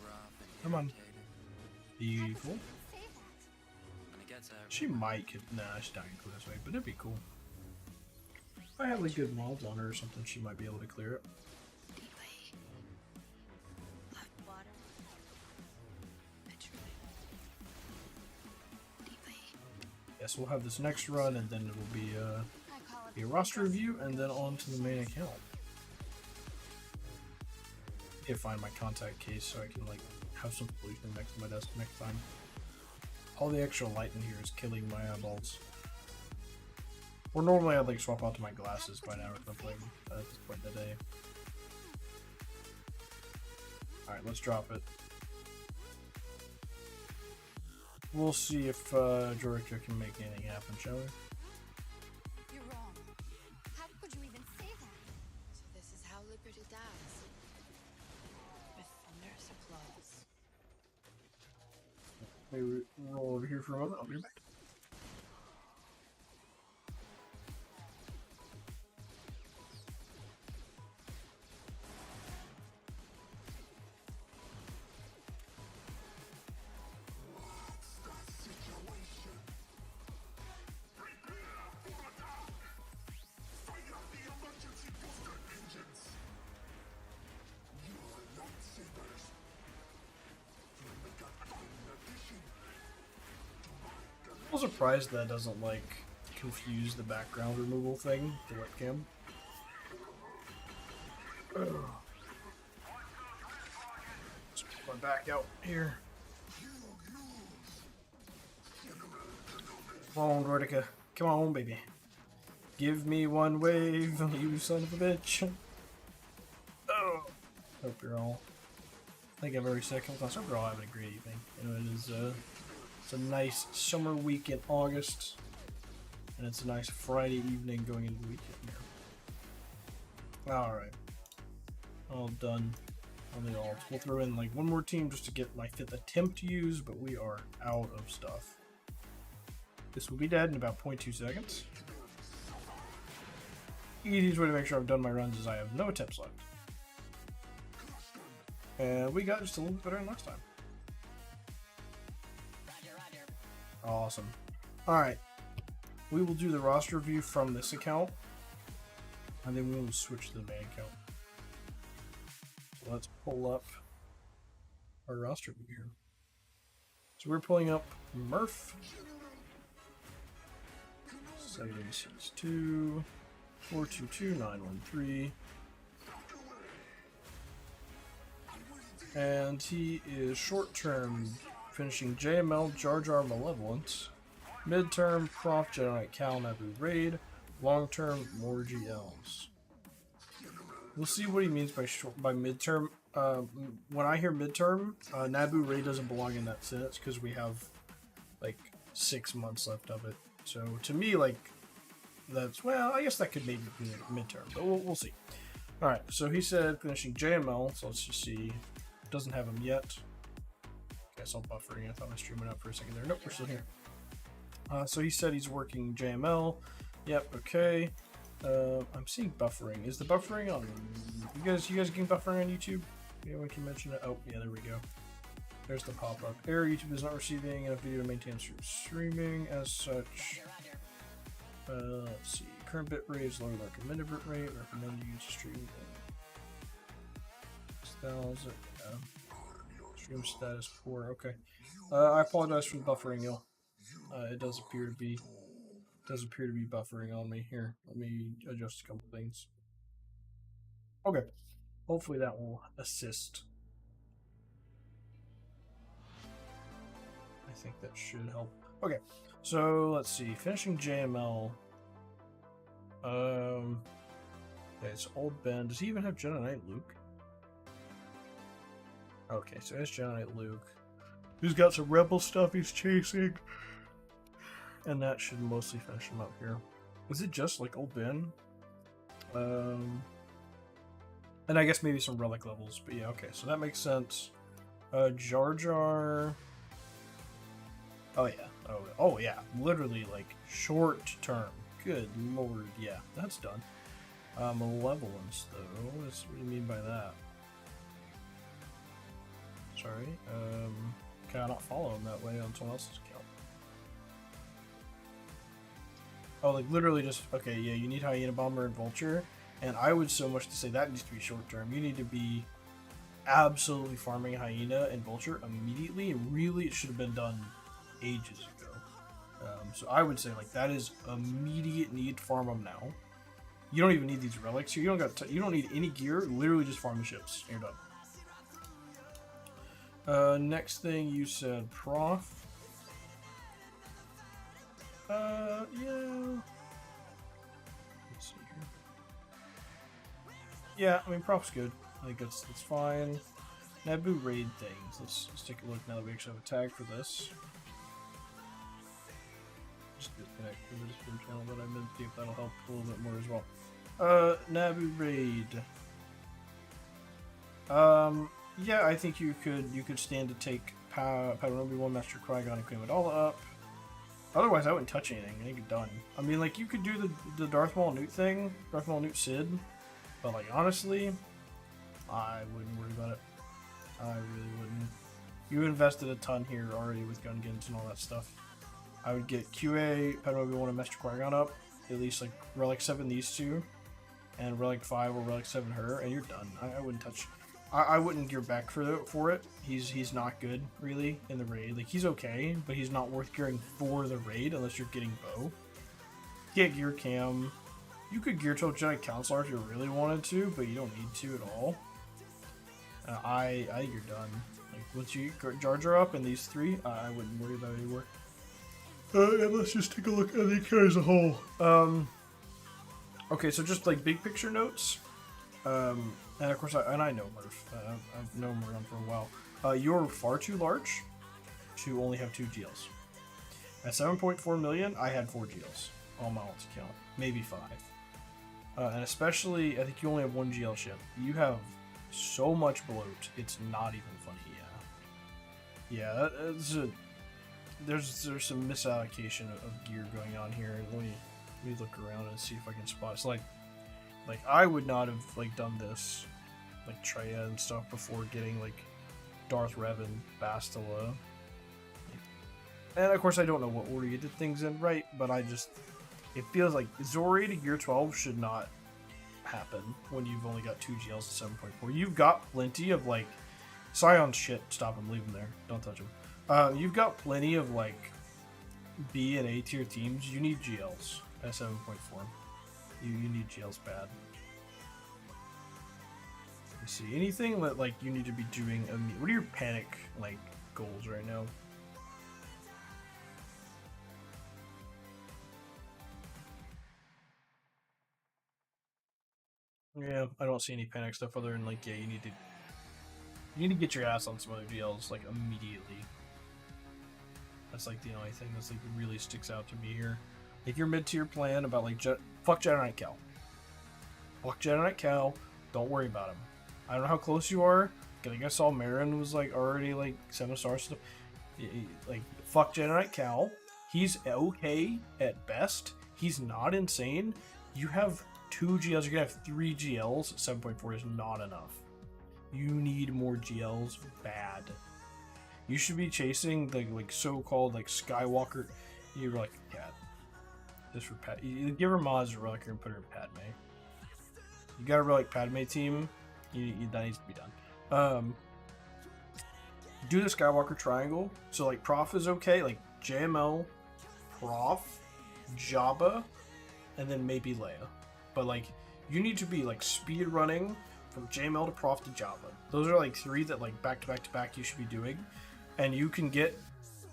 Rough and Come on. irritated. Beautiful. How could you even say that? She might could. Nah, she's not gonna clear this way, but it'd be cool. If I had like good mods on her or something, she might be able to clear it. Deeply. Water. Literally. Deeply. Yes, we'll have this next run, and then it will be I call it a roster review, and then on to the main account. I can find my contact case so I can like have some pollution next to my desk next time. All the extra light in here is killing my eyeballs. Or normally I'd like swap out to my glasses by now or something at this point in the day. Alright, let's drop it. We'll see if Georgia can make anything happen, shall we? You're wrong. How could you even say that? So this is how Liberty dies. With thunderous applause. Maybe roll over here for a moment. I'll be back. I'm surprised that doesn't like confuse the background removal thing, the webcam. Ugh. Let's put my back out here. Come on, Dortica. Come on, baby. Give me one wave, you son of a bitch. Oh. Hope you're all. I think I'm very sick. I hope you're all having a great evening. You know, it is it's a nice summer week in August, and it's a nice Friday evening going into the weekend here. All right, all done on the alts. We'll throw in like one more team just to get my 5th attempt to use, but we are out of stuff. This will be dead in about 0.2 seconds. Easiest way to make sure I've done my runs is I have no attempts left. And we got just a little bit better than last time. Awesome. Alright. We will do the roster view from this account. And then we will switch to the main account. So let's pull up our roster view here. So we're pulling up Murph. 762 422 913. And he is short-term finishing JML Jar Jar Malevolent, mid-term Prof Jedi Cal Naboo Raid, long-term more GLs. We'll see what he means by mid-term. When I hear mid-term, Naboo Raid doesn't belong in that sentence because we have like 6 months left of it. So to me, like that's I guess that could maybe be mid-term, but we'll see. All right, so he said finishing JML. So let's just see. Doesn't have him yet. Guess I'm buffering. I thought my stream went out for a second there. Nope, we're still here. So he said he's working JML. Yep, okay. I'm seeing buffering. Is the buffering on? You guys getting buffering on YouTube? Anyone can mention it. Oh, yeah, there we go. There's the pop-up. Error: YouTube is not receiving enough video to maintain streaming as such. Let's see. Current bit rate is lower than recommended bit rate. Recommended use stream. 6,000. Stream status poor. Okay. I apologize for the buffering, y'all. It does appear to be buffering on me here. Let me adjust a couple things. Okay. Hopefully that will assist. I think that should help. Okay. So let's see. Finishing JML. Okay, it's Old Ben. Does he even have Jedi Knight Luke? Okay, so it's Jedi Knight Luke. He's got some rebel stuff he's chasing. And that should mostly finish him up here. Is it just like Old Ben? And I guess maybe some relic levels, but yeah, okay, so that makes sense. Jar Jar. Oh yeah. Oh yeah. Literally like short term. Good lord, yeah, that's done. Malevolence though. What do you mean by that? Sorry. Can I not follow him that way on someone else's account? Oh, like literally just okay, yeah, you need Hyena Bomber and Vulture. And I would so much to say that needs to be short term. You need to be absolutely farming Hyena and Vulture immediately. And really, it should have been done ages ago. So I would say like that is immediate need. Farm them now. You don't even need these relics here. You don't need any gear. Literally just farm the ships. You're done. Next thing you said, Prof. Yeah. Let's see here. Yeah, I mean, Prof's good. I think that's fine. Naboo raid things. Let's take a look now that we actually have a tag for this. just disconnect from the Discord channel that I'm in, see if that'll help a little bit more as well. Naboo raid. Yeah, I think you could stand to take Padawan Obi-Wan, Master Qui-Gon, and Queen Amidala up. Otherwise, I wouldn't touch anything. I think you're done. I mean, like, you could do the Darth Maul Newt thing, Darth Maul Newt Sid, but, like, honestly, I wouldn't worry about it. I really wouldn't. You invested a ton here already with Gungans and all that stuff. I would get QA, Padawan Obi-Wan, and Master Qui-Gon up, at least, like, Relic 7 these two, and Relic 5 or Relic 7 her, and you're done. I wouldn't touch... I wouldn't gear back for it. He's not good, really, in the raid. Like, he's okay, but he's not worth gearing for the raid unless you're getting bow. Get gear cam. You could gear to Jedi Counselor if you really wanted to, but you don't need to at all. I think you're done. Like, once you get Jar Jar up and these three, I wouldn't worry about it anymore. And let's just take a look at the account as a whole. Okay, so just like big picture notes. And of course, I know Murph. I've known Murph for a while. You're far too large to only have 2 GLs. At 7.4 million, I had 4 GLs on my alt account, maybe 5. And especially, I think you only have 1 GL ship. You have so much bloat, it's not even funny. Yeah, there's some misallocation of gear going on here. Let me look around and see if I can spot. It's like I would not have like done this, like Traya and stuff before getting like Darth Revan, Bastila, and of course I don't know what order you did things in, right? But it feels like Zori to gear 12 should not happen when you've only got 2 GLs at 7.4. You've got plenty of like Scion's shit. Stop him, leave him there. Don't touch him. You've got plenty of like B and A tier teams. You need GLs at 7.4. You need GLs bad. Let me see. Anything that like you need to be doing. What are your panic like goals right now? Yeah, I don't see any panic stuff other than like, yeah, you need to get your ass on some other GLs like immediately. That's like the only thing that's like really sticks out to me here. Like your mid-tier plan about like fuck Jedi Knight Cal. Fuck Jedi Knight Cal. Don't worry about him. I don't know how close you are. I think I saw Marin was like already like 7-star stuff. Like fuck Jedi Knight Cal. He's okay at best. He's not insane. You have 2 GLs. You're gonna have 3 GLs. 7.4 is not enough. You need more GLs bad. You should be chasing the like so-called like Skywalker. You're like cat. Just for Pat. You give her Maz a relic and put her in Padme. You got a relic Padme team. That needs to be done. Do the Skywalker triangle. So like Prof is okay. Like JML, Prof, Jabba, and then maybe Leia. But like you need to be like speed running from JML to Prof to Jabba. Those are like 3 that like back to back to back you should be doing. And you can get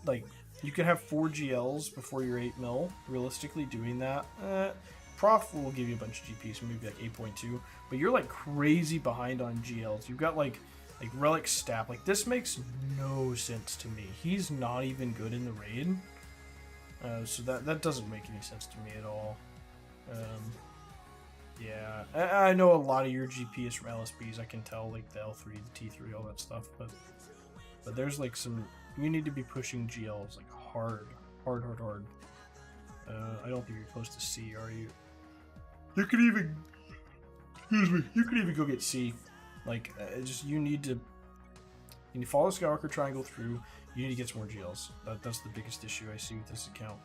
like you can have 4 GLs before you're 8 mil. Realistically, doing that, Prof will give you a bunch of GP, so maybe like 8.2. But you're like crazy behind on GLs. You've got like Relic Staff. Like this makes no sense to me. He's not even good in the raid, so that doesn't make any sense to me at all. Yeah, I know a lot of your GP is from LSBs. I can tell like the L3, the T3, all that stuff, but there's like some, you need to be pushing GLs like hard. I don't think you're close to C, are you? You could even, excuse me, you could even go get C. Like, just you need to follow the Skywalker triangle through. You need to get some more GLs. That's the biggest issue I see with this account.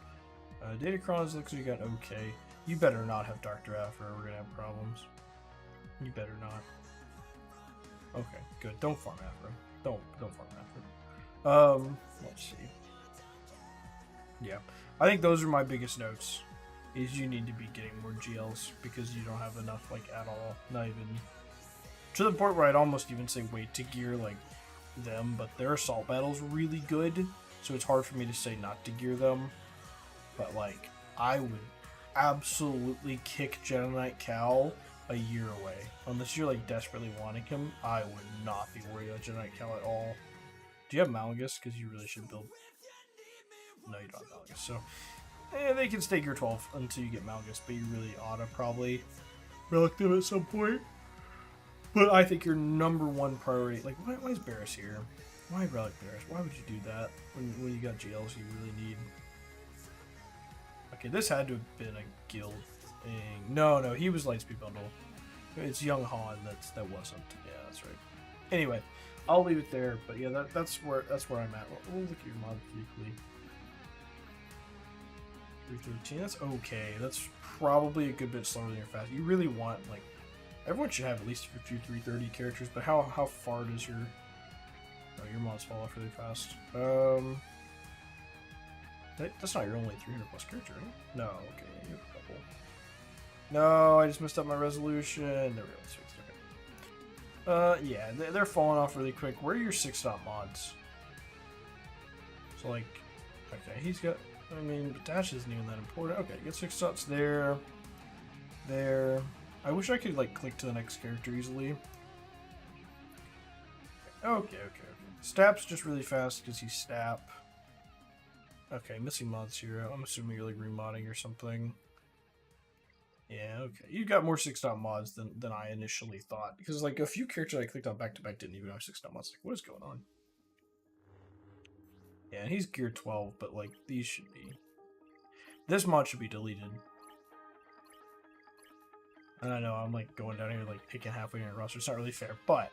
Datacrons looks like you got okay. You better not have Dark Draft or we're gonna have problems. You better not. Okay, good. Don't farm after him. Don't farm after him. Let's see. Yeah, I think those are my biggest notes. Is you need to be getting more GLs because you don't have enough like at all. Not even to the point where I'd almost even say wait to gear like them, but their assault battle's really good, so it's hard for me to say not to gear them. But like I would absolutely kick Jedi Knight Cal a year away. Unless you're like desperately wanting him, I would not be worried about Jedi Knight Cal at all. Do you have Malagus? Because you really should build. No, you don't have Malagus. So They can stay gear 12 until you get Malgus, but you really ought to probably relic them at some point. But I think your number one priority, like, why is Barris here? Why relic Barris? Why would you do that when you got GLs you really need? Okay, this had to have been a guild thing. No, he was Lightspeed Bundle. It's Young Han that wasn't. Yeah, that's right. Anyway, I'll leave it there. But yeah, that's where I'm at. We'll look at your mod weekly. 313. That's okay. That's probably a good bit slower than your fast. You really want, like, everyone should have at least a few 330 characters. But how far does your mods fall off really fast? That's not your only 300 plus character, right? No. Okay, you have a couple. No, I just messed up my resolution. There we go. Let's fix it. Okay. Yeah, they're falling off really quick. Where are your 6-dot mods? So, like, okay, he's got. I mean, dash isn't even that important. Okay, get 6 dots there. There. I wish I could, like, click to the next character easily. Okay. Stap's just really fast because he's Stap. Okay, missing mods here. I'm assuming you're, like, remodding or something. Yeah, okay. You got more 6-dot mods than I initially thought. Because, like, a few characters I clicked on back-to-back didn't even have 6-dot mods. Like, what is going on? Yeah, and he's gear 12, but, like, these should be... This mod should be deleted. And I know I'm, like, going down here, like, picking halfway in a roster. It's not really fair, but...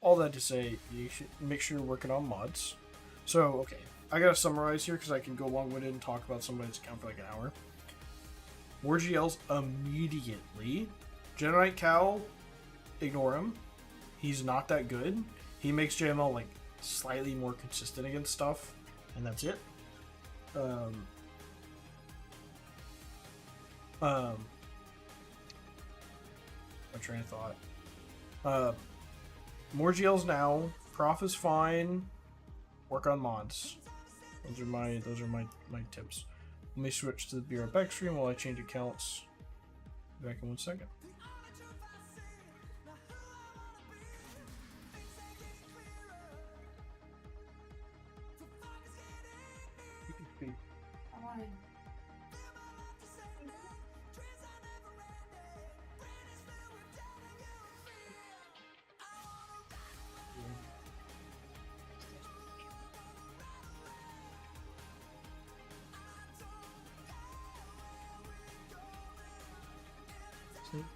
All that to say, you should make sure you're working on mods. So, okay. I gotta summarize here, because I can go long-winded and talk about somebody's account for, like, an hour. More GLs immediately. Jedi Cal, ignore him. He's not that good. He makes JML, like, slightly more consistent against stuff. And that's it. My train of thought. More GLs now. Prof is fine. Work on mods. Those are my tips. Let me switch to the BR back stream while I change accounts. Back in 1 second.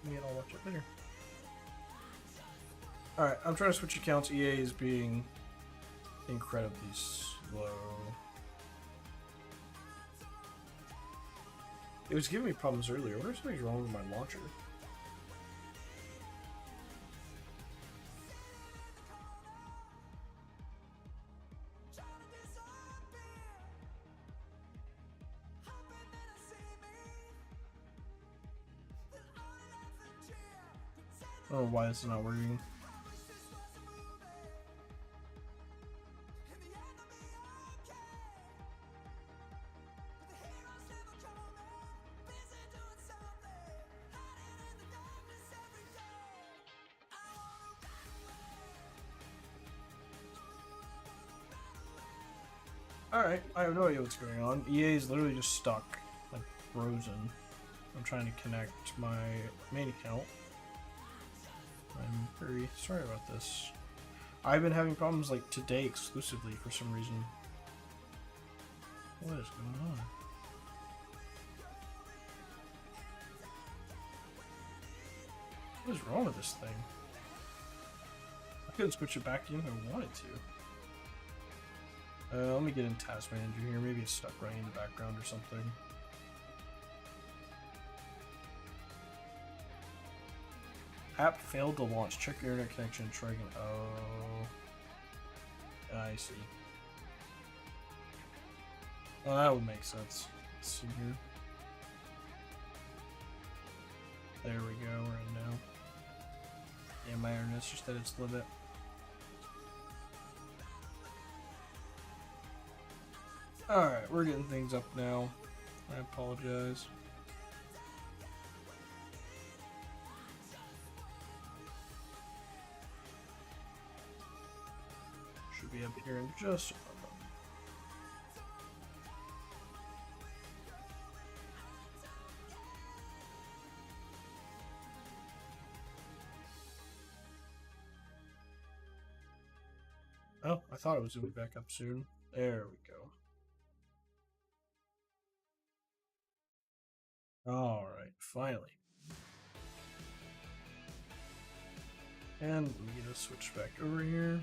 Me and I'll watch it later. Alright, I'm trying to switch accounts. EA is being incredibly slow. It was giving me problems earlier. I wonder if something's wrong with my launcher. I don't know why this is not working. Alright, I have no idea what's going on. EA is literally just stuck, like frozen. I'm trying to connect my main account. I'm very sorry about this. I've been having problems like today exclusively for some reason. What is going on? What is wrong with this thing? I couldn't switch it back even if I wanted to. Let me get in Task Manager here. Maybe it's stuck running in the background or something. App failed to launch. Check your internet connection and try again. Oh. I see. Oh, that would make sense. Let's see here. There we go. We're in now. Yeah, my internet's just at its limit. Alright, we're getting things up now. I apologize. Should be up here in just a moment. Oh, I thought it was going to be back up soon. There we go. Alright, finally. And let me get a switch back over here.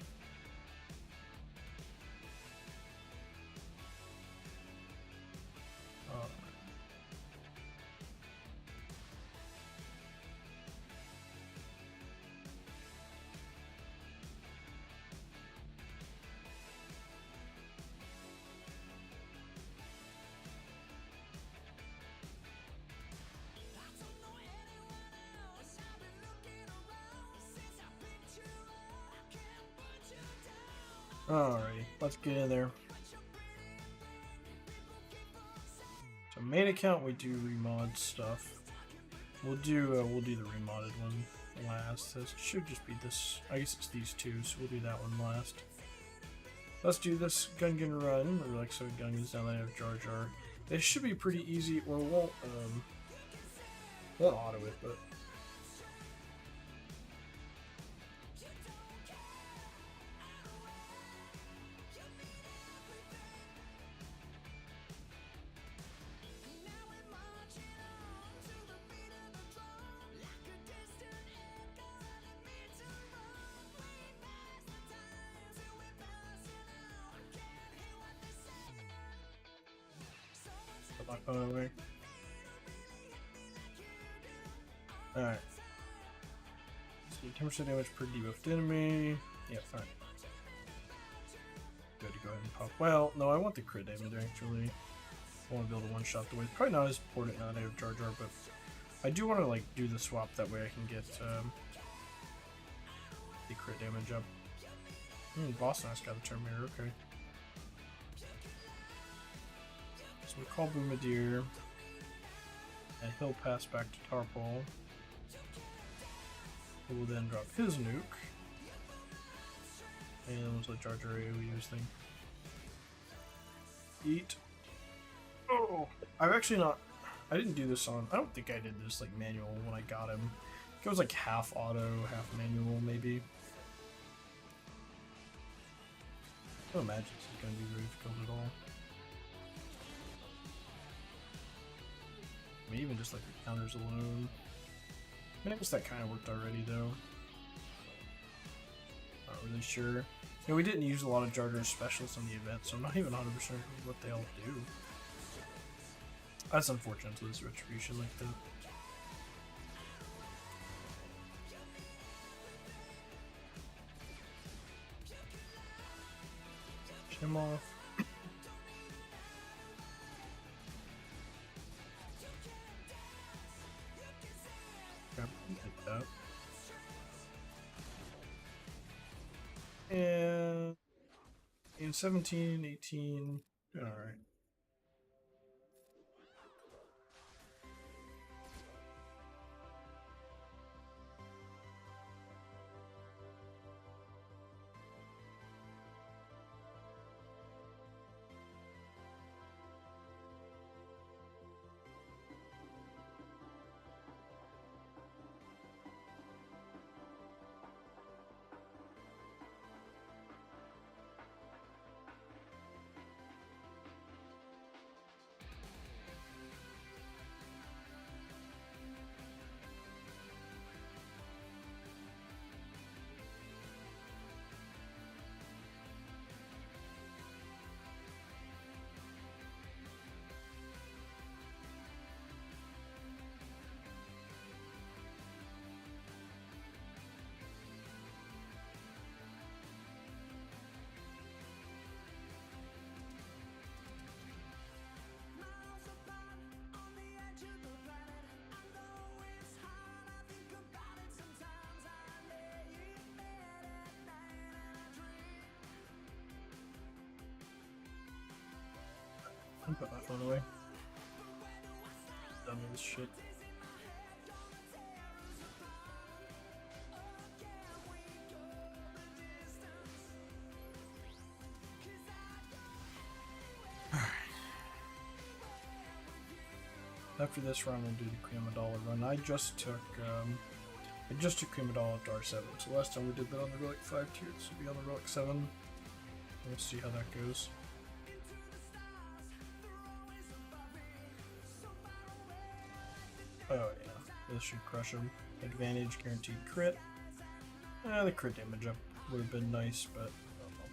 Alright. Alrighty, let's get in there. So main account, we do remod stuff. We'll do the remodded one last. This should just be this. I guess it's these two, so we'll do that one last. Let's do this gun run. Or like so, gun is down there. Jar Jar. It should be pretty easy. Well, won't auto it, but. Put my phone away. Alright. So 10% damage per debuffed enemy. Yeah, fine. Good to go ahead and pop. Well, no, I want the crit damage actually. I want to be able to one-shot the way. Probably not as important now that I have Jar Jar, but I do want to like do the swap that way I can get the crit damage up. Boss Knight's got the Terminator, okay. So we call Boomadeer, and he'll pass back to Tarpol, who will then drop his nuke, and we'll let Jar Jar AoE his thing. Eat. Oh! I've actually not... I didn't do this on... I don't think I did this like manual when I got him. It was like half auto, half manual maybe. I don't imagine this is going to be very difficult at all. I mean, even just like the counters alone. I mean, I guess that kind of worked already though. Not really sure. You know, we didn't use a lot of Jar Jar specials in the event, so I'm not even 100% sure what they all do. That's unfortunate to this retribution like that. Him off. Grab like that. And in 17, 18, alright. Put my phone away. Done with this shit. Alright. After this run, we'll do the Creamodala run. I just took Creamodala up to R7. So last time we did that on the Relic 5 tier, this will be on the Relic 7. We'll see how that goes. Oh yeah, this should crush him. Advantage, guaranteed crit. The crit damage up would have been nice, but I don't know.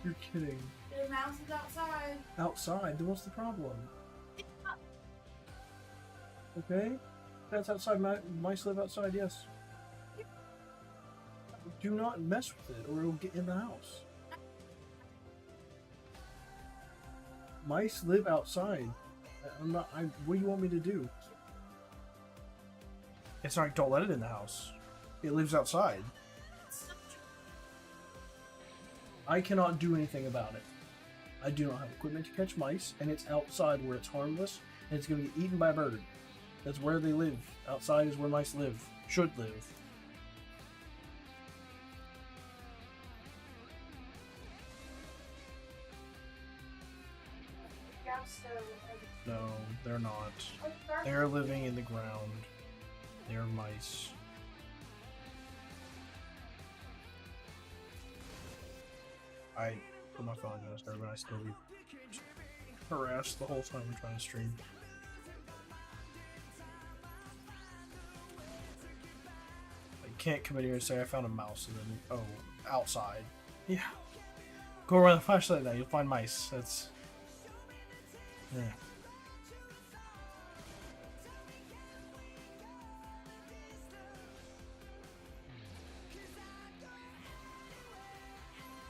You're kidding. Your mouse is outside. Outside? Then what's the problem? Okay? That's outside. Mice live outside, yes. Do not mess with it or it'll get in the house. Mice live outside. What do you want me to do? It's not, don't let it in the house. It lives outside. I cannot do anything about it. I do not have equipment to catch mice, and it's outside where it's harmless, and it's going to get eaten by a bird. That's where they live. Outside is where mice live. Should live. No, they're not. They're living in the ground. They're mice. I put my phone on server, but I still get harassed the whole time we're trying to stream. I can't come in here and say I found a mouse and then, oh, outside. Yeah. Go around the flashlight now, you'll find mice. That's... yeah.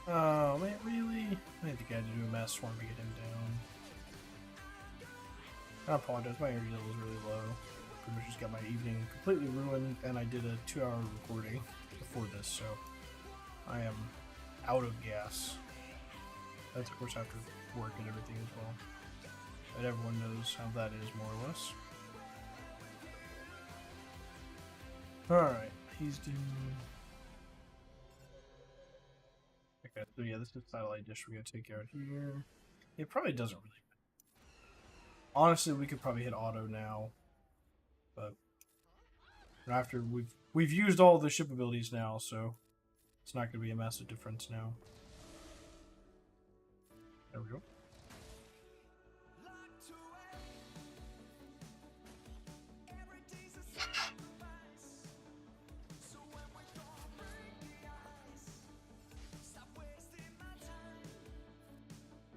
Oh man, really? I think I had to do a mass swarm to get him down. I apologize, my energy level is really low. Pretty much just got my evening completely ruined, and I did a 2-hour recording before this, so I am out of gas. That's of course after work and everything as well. But everyone knows how that is, more or less. Alright, he's doing... okay, so yeah, this is satellite dish we're gonna take out here. It probably doesn't really... honestly, we could probably hit auto now. But after we've used all the ship abilities now, so it's not gonna be a massive difference now. There we go.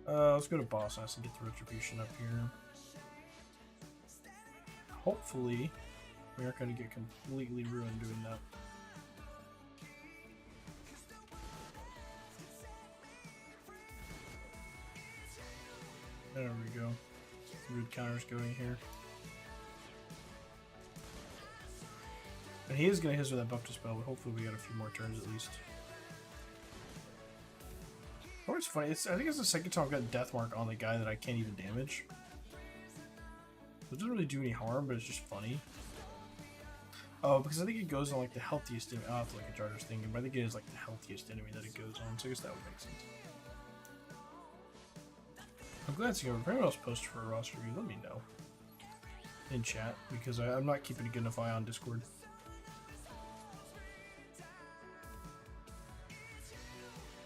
Let's go to boss house and get the retribution up here. Hopefully, we aren't going to get completely ruined doing that. There we go. Rude counters going here. And he is going to hit us with that buff to spell, but hopefully we got a few more turns at least. Oh, it's funny. I think it's the second time I've got Death Mark on the guy that I can't even damage. It doesn't really do any harm, but it's just funny. Oh, because I think it goes on like the healthiest enemy. I'll have to look at Charter's thinking, but I think it is like the healthiest enemy that it goes on, so I guess that would make sense. I'm glad to go. If anyone else posts for a roster review, let me know in chat, because I'm not keeping a good enough eye on Discord.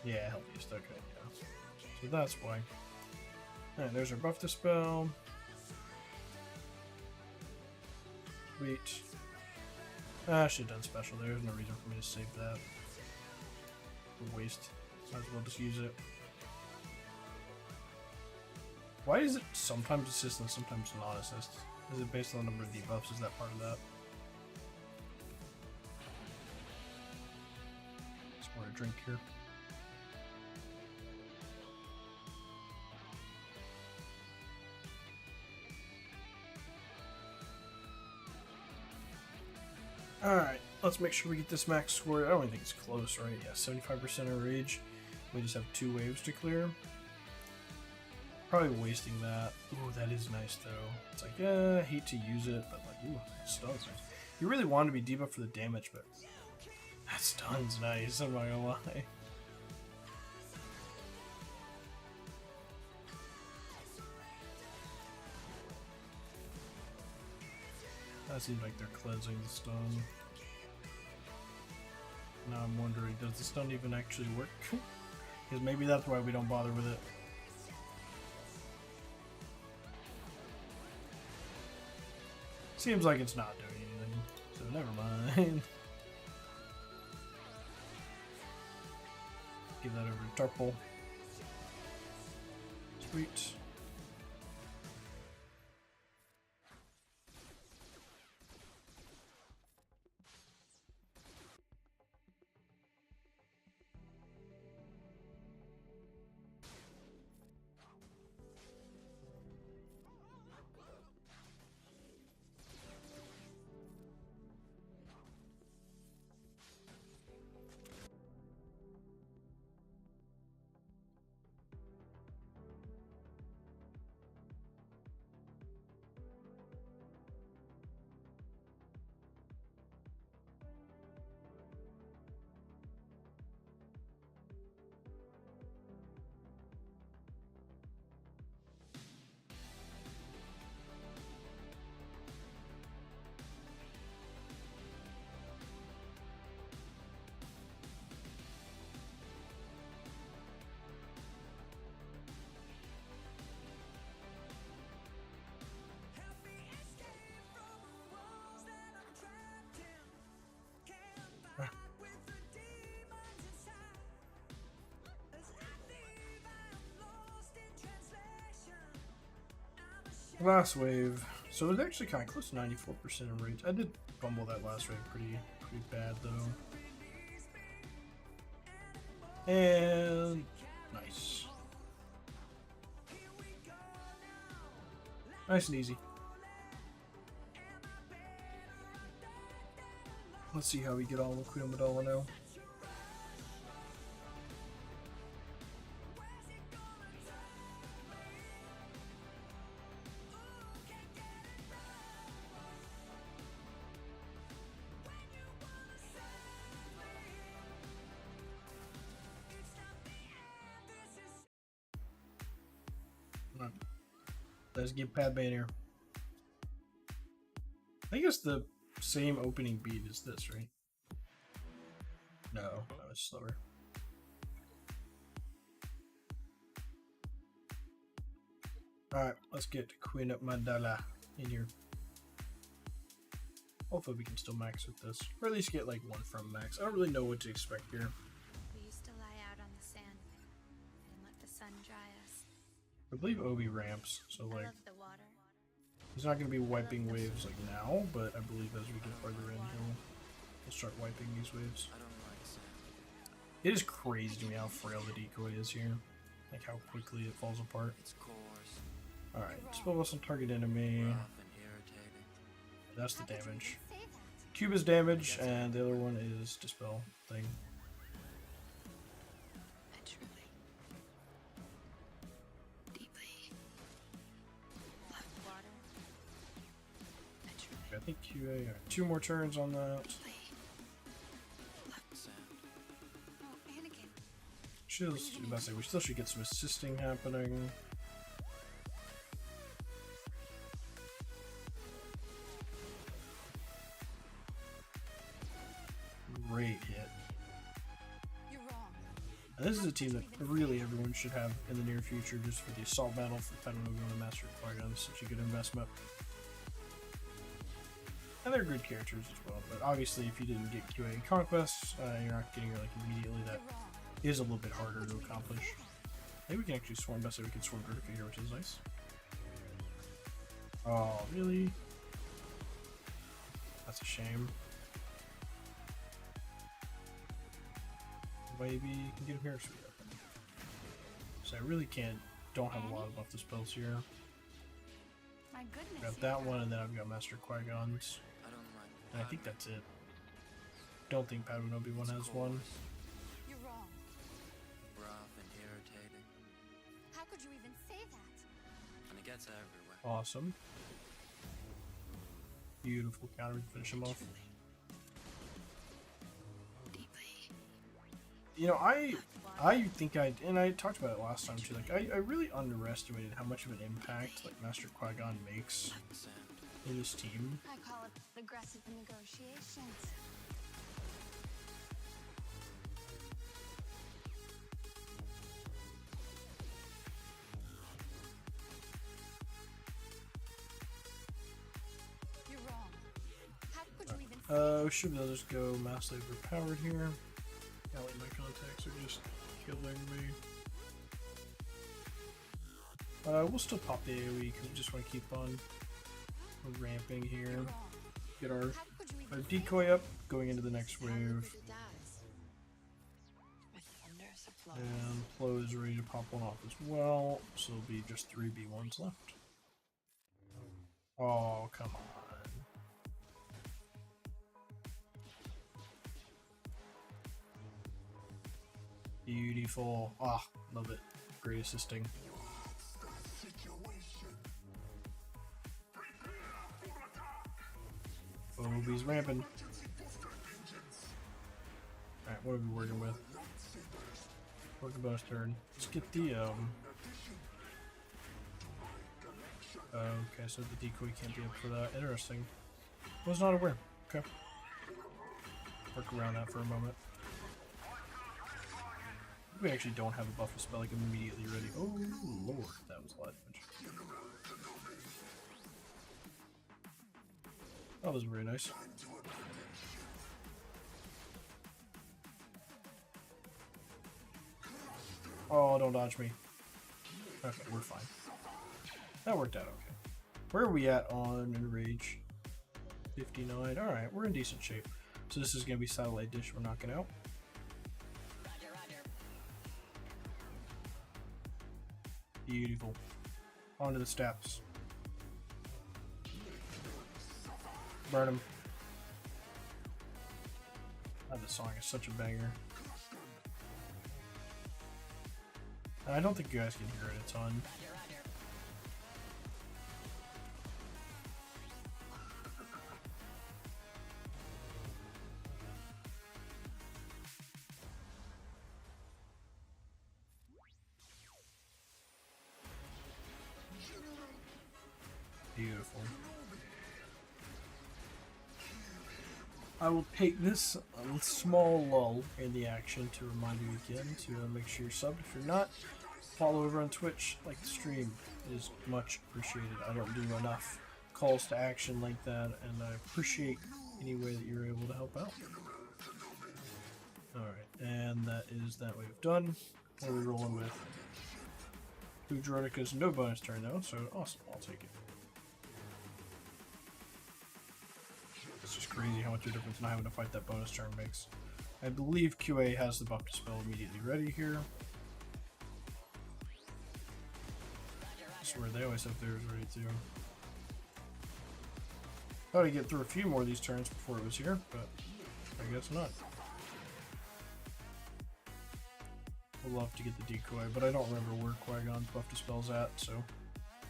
Yeah, healthiest, okay, yeah. So that's why. Alright, there's our buff to spell. Sweet. I should have done special there. There's no reason for me to save that. A waste. Might as well just use it. Why is it sometimes assist and sometimes not assist? Is it based on the number of debuffs? Is that part of that? Just want a drink here. Alright, let's make sure we get this max score. I don't even think it's close, right? Yeah, 75% of rage. We just have 2 waves to clear. Probably wasting that. Ooh, that is nice though. It's like, I hate to use it, but like, ooh, stun's nice. You really want to be debuffed for the damage, but that stun's nice, I'm not gonna lie. That seems like they're cleansing the stun. Now I'm wondering, does the stun even actually work? Because maybe that's why we don't bother with it. Seems like it's not doing anything, so never mind. Give that over to Tarple. Sweet. Last wave. So it was actually kind of close to 94% of rage. I did fumble that last wave pretty bad though. And nice. Nice and easy. Let's see how we get on with Queen Amidala now. Let's get Padme in here. I think it's the same opening beat as this, right? No, it's slower. Alright, let's get Queen Amidala in here. Hopefully we can still max with this. Or at least get like one from max. I don't really know what to expect here. We used to lie out on the sand and let the sun dry us. I believe Obi ramps, so I like love the water. he's not going to be wiping waves like now, but I believe as we get farther in, he'll start wiping these waves. It is crazy to me how frail the decoy is here. Like how quickly it falls apart. Alright, spell us on target enemy. That's the damage. Say that. Cube is damage, and the other one is dispel thing. I truly, deeply love Water. I truly, I think QA. Alright, 2 more turns on that. deeply love sound. Oh, Anakin. We still should get some assisting happening. Great hit. You're wrong. And this is a team that really everyone should have in the near future, just for the assault battle for Padawan and Master Qui-Gon. Such a good investment. And they're good characters as well, but obviously if you didn't get QA and Conquest, you're not getting her like immediately. That You're wrong. is a little bit harder to accomplish. Maybe we can actually swarm best, so we can swarm vertically here, which is nice. Oh, really? That's a shame. Maybe you can get him here, sweet. So I really don't have a lot of buff spells here. My goodness. I've got that one, and then I've got Master Qui-Gon's. And I think that's it. Don't think Padawan Obi-Wan has one. You're wrong. Rough and irritating. How could you even say that? it gets everywhere. Awesome. Beautiful counter to finish him off. You know, I think and I talked about it last time too, like, I really underestimated how much of an impact, like, Master Qui-Gon makes in this team. I call it aggressive negotiations. You're wrong. How could you even We should be able to just go massively overpowered here. Golly, my contacts are just killing me. We'll still pop the AoE because we just want to keep on ramping here. Get our decoy up, going into the next wave. And Plo is ready to pop one off as well, so it'll be just 3 B1s left. Oh, come on. Beautiful. Ah, love it. Great assisting. Obi's ramping. Alright, what are we working with? Working bonus turn. Let's get the, okay, so the decoy can't be up for that. Interesting. Was not aware. Okay. Work around that for a moment. We actually don't have a buff spell like immediately ready. Oh lord, that was a lot of damage. That was very nice. Oh, don't dodge me. Okay, we're fine. That worked out okay. Where are we at on Enrage? 59. Alright, we're in decent shape. So this is going to be Satellite Dish we're knocking out. Beautiful. Onto the steps. Burn him. Oh, this song is such a banger. I don't think you guys can hear it a ton. Beautiful. I will take this small lull in the action to remind you again to make sure you're subbed. If you're not, follow over on Twitch. Like the stream is much appreciated. I don't do enough calls to action like that, and I appreciate any way that you're able to help out. Alright, and that is that wave done. What are we rolling with? Udronica's no bonus turn though, so awesome, I'll take it. It's just crazy how much of a difference not having to fight that bonus turn makes. I believe QA has the buff to spell immediately ready here. I swear they always have theirs ready too. Thought I'd get through a few more of these turns before it was here, but I guess not. We'll love to get the decoy, but I don't remember where Qui-Gon's buff to spell's at, so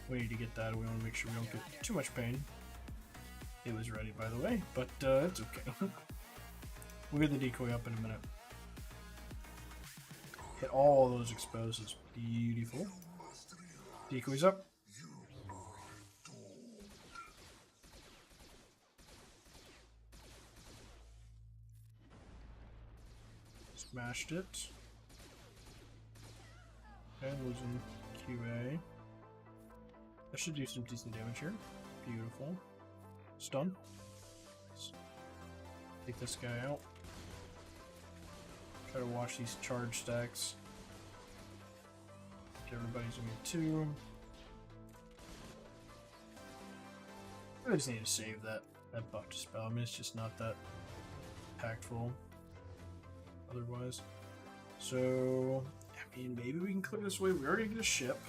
we need to get that. We want to make sure we don't get too much pain. It was ready, by the way, but it's okay. We'll get the decoy up in a minute. Hit all those exposes. Beautiful. Decoy's up. Smashed it. And losing QA. That should do some decent damage here. Beautiful. Stun. Nice. Take this guy out. Try to watch these charge stacks. Everybody's in me too. I just need to save that buff to spell. I mean, it's just not that impactful otherwise. So, I mean, maybe we can clear this way. We are going to get a ship.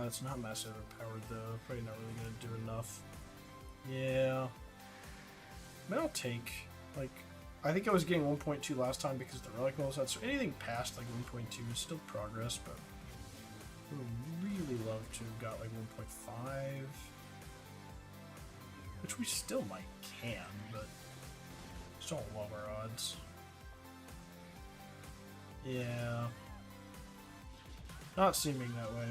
It's not massive overpowered though. Probably not really going to do enough. Yeah. I mean, I'll take, like, I think I was getting 1.2 last time because of the relic rolls out, so anything past like 1.2 is still progress, but would really love to have got like 1.5. Which we still might can, but just don't love our odds. Yeah. Not seeming that way.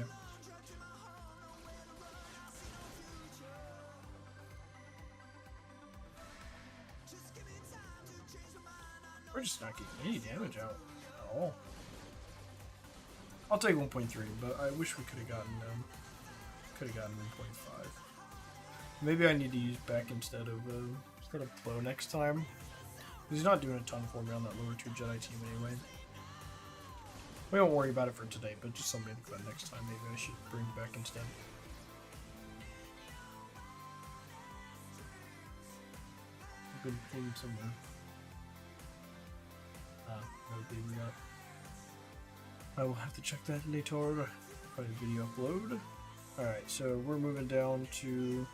We're just not getting any damage out at all. I'll take 1.3, but I wish we could have gotten 1.5. Maybe I need to use Beck instead of Plo next time. He's not doing a ton for me on that lower 2 Jedi team anyway. We won't worry about it for today, but just something to think about next time. Maybe I should bring Beck instead. A good thing somewhere. No thing we got. I will have to check that later. Find a video upload. Alright, so we're moving down to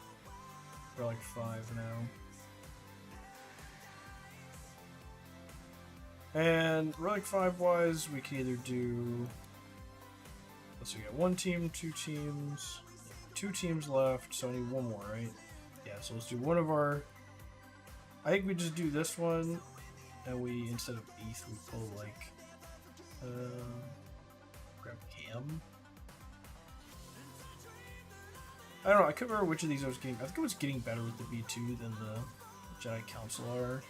Relic 5 now. And Relic 5 wise, we can either do. Let's see, we got 1 team, 2 teams. 2 teams left, so I need 1 more, right? Yeah, so let's do one of our. I think we just do this one, and we, instead of ETH, we pull like. Grab Cam. I don't know, I couldn't remember which of these I was getting. I think I was getting better with the V2 than the Jedi Council are.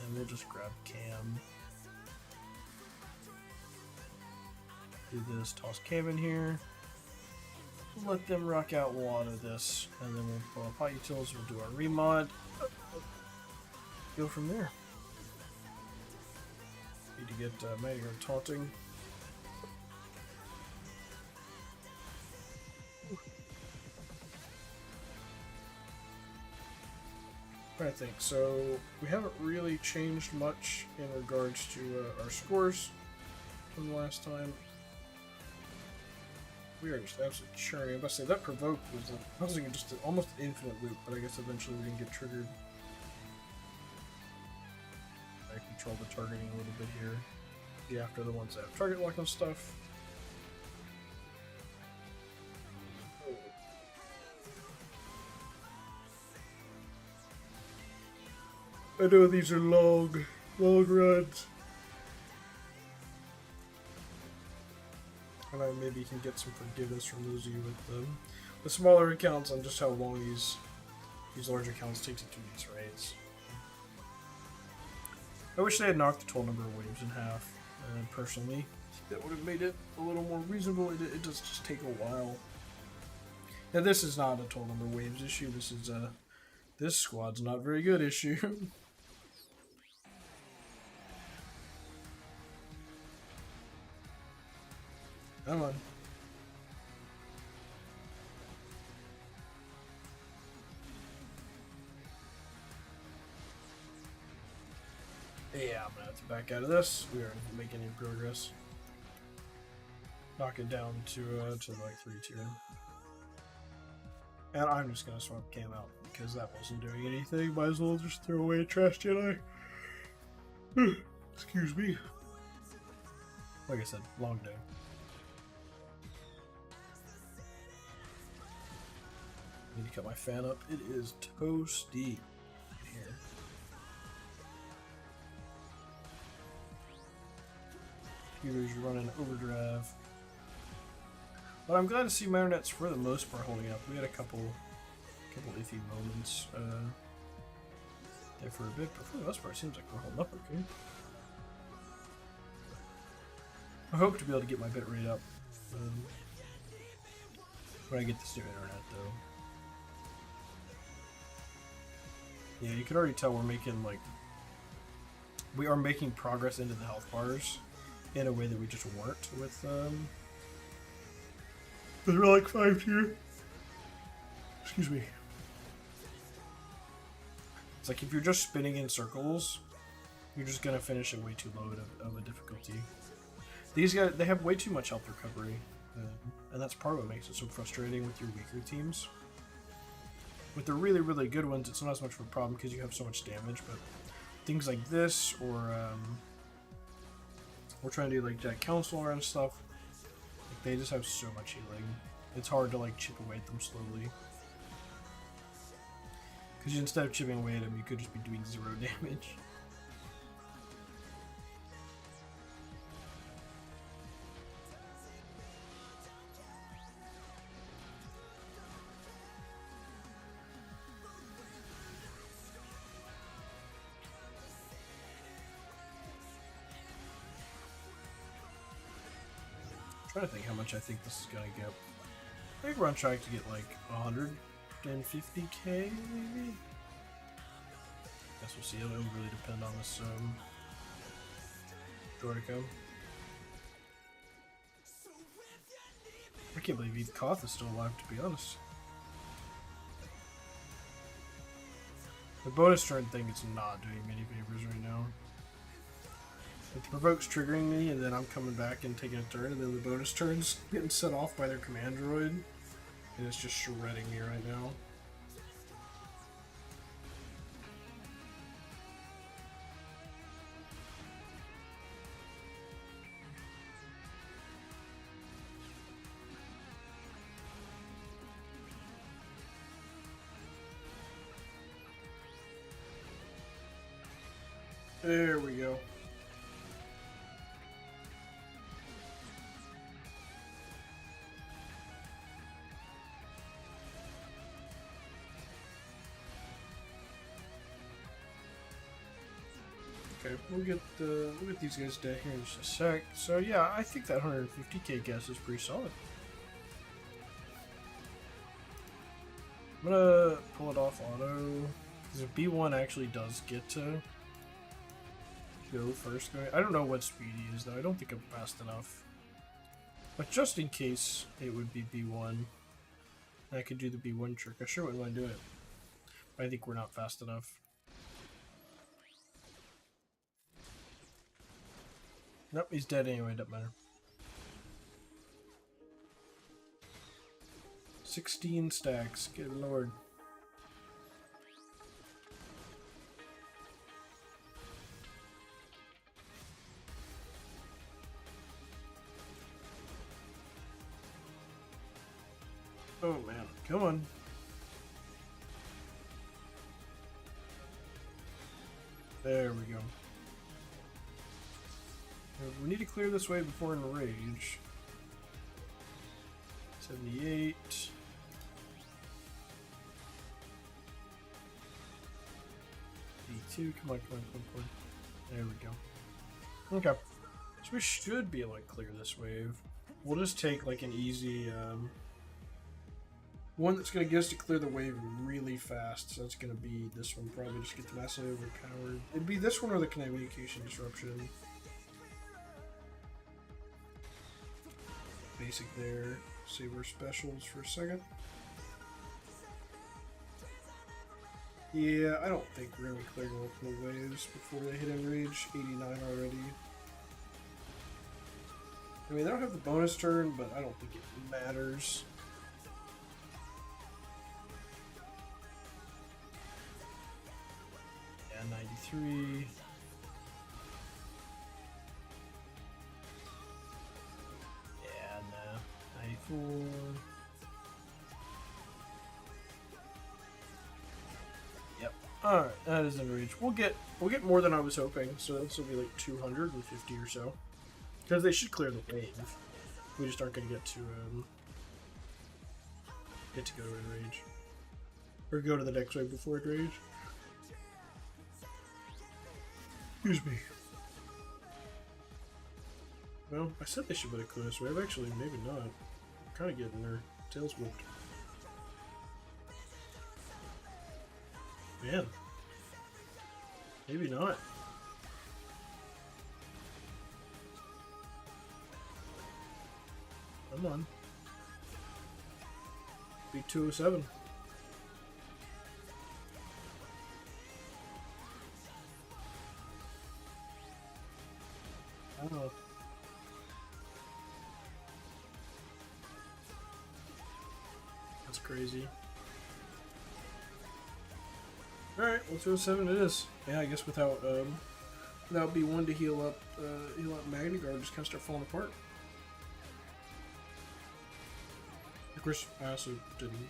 And we'll just grab Cam. Do this, toss Cam in here. Let them rock out a lot of this. And then we'll pull up Hot Utils, we'll do our remod. Go from there. Need to get Manual taunting. I think so. We haven't really changed much in regards to our scores from the last time. We are just absolutely churning. I must say that provoke was I was thinking just an almost infinite loop, but I guess eventually we can get triggered. I control the targeting a little bit here. Get after the ones that have target lock and stuff. I know these are long runs. And I maybe can get some forgiveness from those of you with the smaller accounts on just how long these large accounts take to do these raids. I wish they had knocked the total number of waves in half, personally. That would have made it a little more reasonable. It does just take a while. Now this is not a total number of waves issue, this is this squad's not very good issue. Come on. Yeah, I'm gonna have to back out of this. We aren't making any progress. Knock it down to like 3 tier. And I'm just gonna swap Cam out because that wasn't doing anything. Might as well just throw away a trash Jedi. Excuse me. Like I said, long day. Need to cut my fan up. It is toasty in here. Computer's running overdrive. But I'm glad to see Marionettes for the most part holding up. We had a couple iffy moments there for a bit, but for the most part it seems like we're holding up okay. I hope to be able to get my bitrate up when I get this new internet though. Yeah, you can already tell we are making progress into the health bars in a way that we just weren't with Relic 5 tier. Excuse me. It's like if you're just spinning in circles, you're just gonna finish at way too low of a difficulty. These guys, they have way too much health recovery, and that's part of what makes it so frustrating with your weaker teams. With the really, really good ones, it's not as much of a problem because you have so much damage, but things like this, or we're trying to do like Jack Counselor and stuff, like They just have so much healing. It's hard to like chip away at them slowly. Because instead of chipping away at them, you could just be doing 0 damage. I'm trying to think how much I think this is gonna get. I think we're on track to get like 150k maybe? Guess we'll see. It'll really depend on this Jordico. I can't believe Eve Koth is still alive, to be honest. The bonus turn thing is not doing me any favors right now. It provokes triggering me, and then I'm coming back and taking a turn, and then the bonus turn's getting set off by their command droid, and it's just shredding me right now. There we go. Okay, we'll get these guys dead here in just a sec. So yeah, I think that 150k guess is pretty solid. I'm gonna pull it off auto, because if B1 actually does get to go first, I don't know what speed he is though. I don't think I'm fast enough. But just in case it would be B1, I could do the B1 trick. I sure wouldn't mind doing it. But I think we're not fast enough. Nope, he's dead anyway, doesn't matter. 16 stacks, good lord. Oh man, come on. There we go. We need to clear this way before enrage. 78. 82. Come on, come on, come on, come on. There we go. Okay. So we should be able to clear this wave. We'll just take like an easy one that's going to get us to clear the wave really fast. So that's going to be this one. Probably just get the massively overpowered. It'd be this one or the communication disruption. Basic there. Save our specials for a second. Yeah, I don't think we're going to be clearing multiple waves before they hit enrage. 89 already. I mean, they don't have the bonus turn, but I don't think it matters. Yeah, 93. Yeah, no. 94. Yep. Alright, that is enrage. We'll get more than I was hoping, so this will be like 250 or so. Because they should clear the wave. We just aren't going to get to go to enrage. Or go to the next wave before enrage. Excuse me. Well, I said they should be able to clear this wave. Actually, maybe not. I'm kind of getting their tails whooped. Man. Maybe not. Come on. Be 207. Oh. That's crazy. Alright, well 207 it is. Yeah, I guess without B1 to heal up Magna Guard, just kinda start falling apart. course, I also didn't.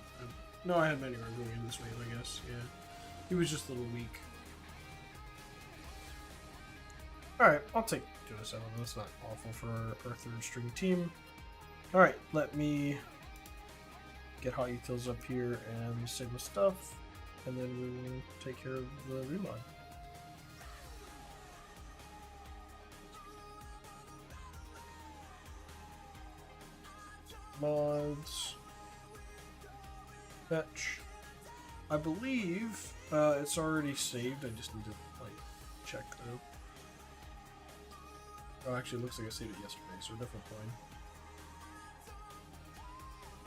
No, I had Manny going in this wave, I guess. Yeah. He was just a little weak. Alright, I'll take 2 to 7. That's not awful for our third string team. Alright, let me get hot utils up here and save my stuff. And then we will take care of the remod. Mods. Fetch. I believe it's already saved. I just need to like check though. Oh, actually, it looks like I saved it yesterday, so definitely fine.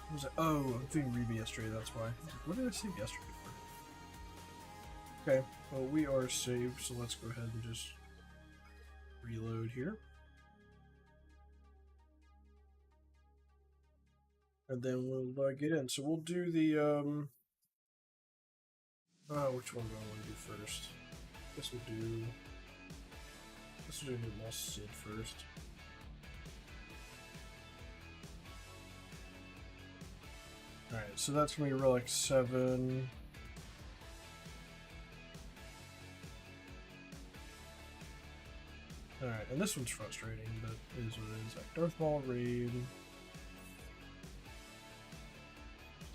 What was it? Oh, I'm doing Reba yesterday. That's why. What did I save yesterday for? Okay. Well, we are saved, so let's go ahead and just reload here. And then we'll get in. So we'll do the, which one do I want to do first? This will do New Lost Sid first. Alright, so that's going to be Relic 7. Alright, and this one's frustrating, but it is what it is. Like Darth Maul Raid.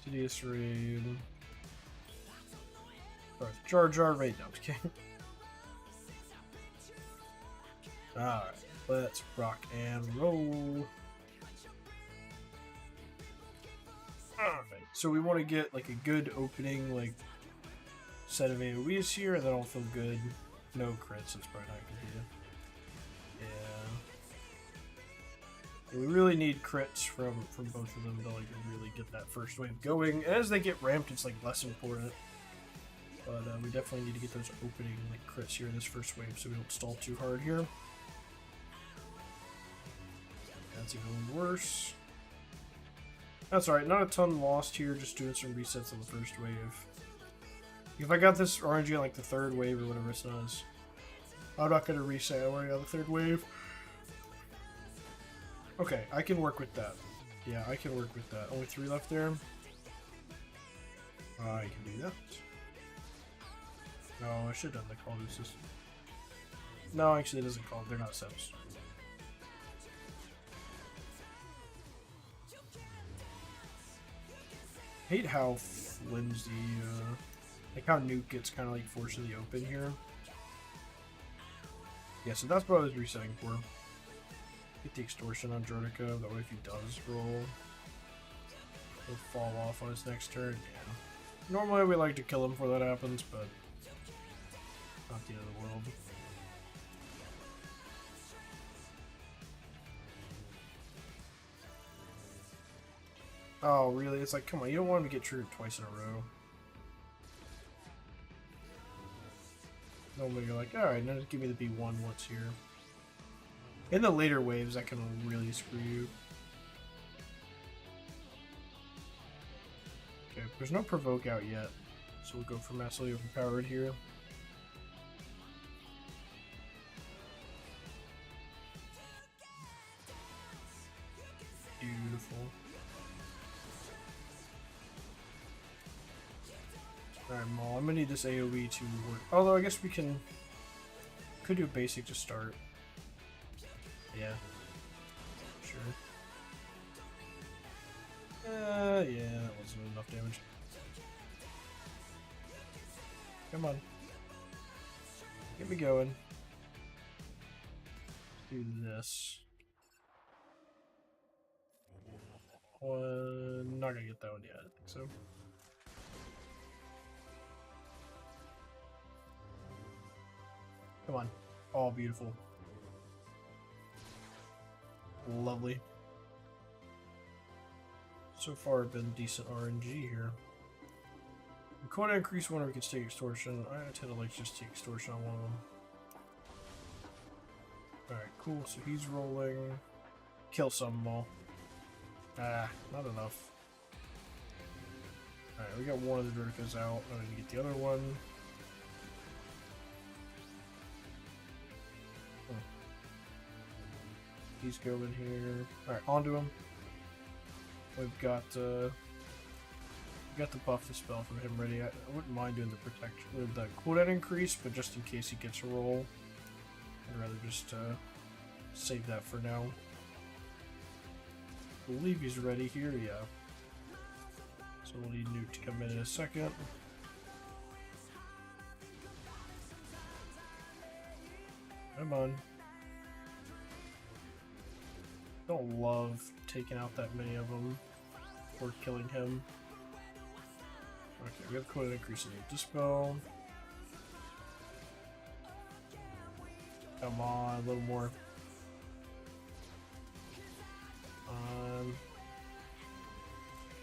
Sidious Raid. Darth Jar Jar Raid. No, I'm just kidding. Alright, let's rock and roll. Alright, so we want to get like a good opening, like set of AoEs here, and then I'll feel good. No crits, that's probably not gonna be. Yeah, we really need crits from both of them to like really get that first wave going. As they get ramped, it's like less important. But we definitely need to get those opening like crits here in this first wave, so we don't stall too hard here. That's even worse. That's alright, not a ton lost here, just doing some resets on the first wave. If I got this RNG on like the third wave or whatever it does, I'm not going to reset already on the third wave. Okay, I can work with that. Yeah, I can work with that. Only 3 left there. I can do that. No, I should have done the call system. No, actually it doesn't call. They're not subs. I hate how flimsy, like how Nuke gets kind of like forced in the open here. Yeah, so that's what I was resetting for. Get the extortion on Jordica, that way if he does roll, he'll fall off on his next turn. Yeah. Normally we like to kill him before that happens, but not the end of the world. Oh, really? It's like, come on, you don't want him to get triggered twice in a row. Normally you're like, alright, now just give me the B1 once here. In the later waves, that can really screw you. Okay, there's no provoke out yet, so we'll go for massively overpowered here. Beautiful. Alright, Maul, I'm gonna need this AoE to work. Although I guess we could do a basic to start. Yeah. Sure. Yeah, that wasn't enough damage. Come on. Get me going. Do this. Not gonna get that one yet, I think so. Come on. Oh, beautiful. Lovely. So far, been decent RNG here. We could increase one, or we could take extortion. I tend to like just take extortion on one of them. Alright, cool. So he's rolling. Kill some Maul. Ah, not enough. Alright, we got one of the Verticas out. I need to get the other one. He's going here. Alright, onto him. We've got the buff to spell from him ready. I wouldn't mind doing the protection, the cooldown increase, but just in case he gets a roll, I'd rather just save that for now. I believe he's ready here, yeah. So we'll need Newt to come in a second. Come on. Don't love taking out that many of them or killing him. Okay, we have quite increase in dispel. Come on, a little more.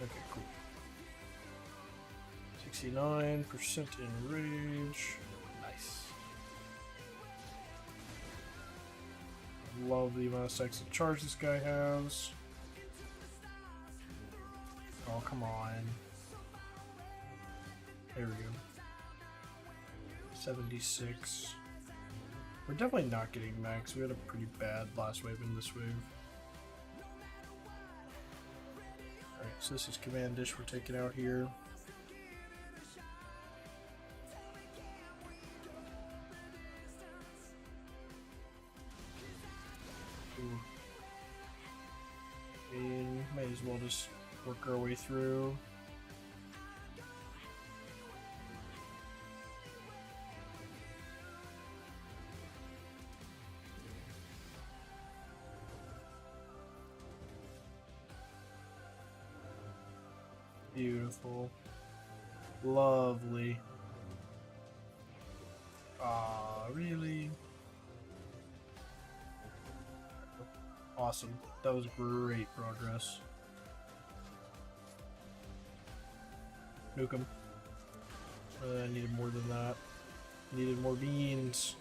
Okay, cool. 69% in rage. Nice. Love the amount of sex and charge this guy has. Oh, come on. There we go. 76. We're definitely not getting max. We had a pretty bad last wave and this wave. Alright, so this is Command Dish we're taking out here. Ooh. And might as well just work our way through. Beautiful. Lovely. Ah, really? Awesome. That was great progress. Nuke him. I needed more than that. Needed more beans.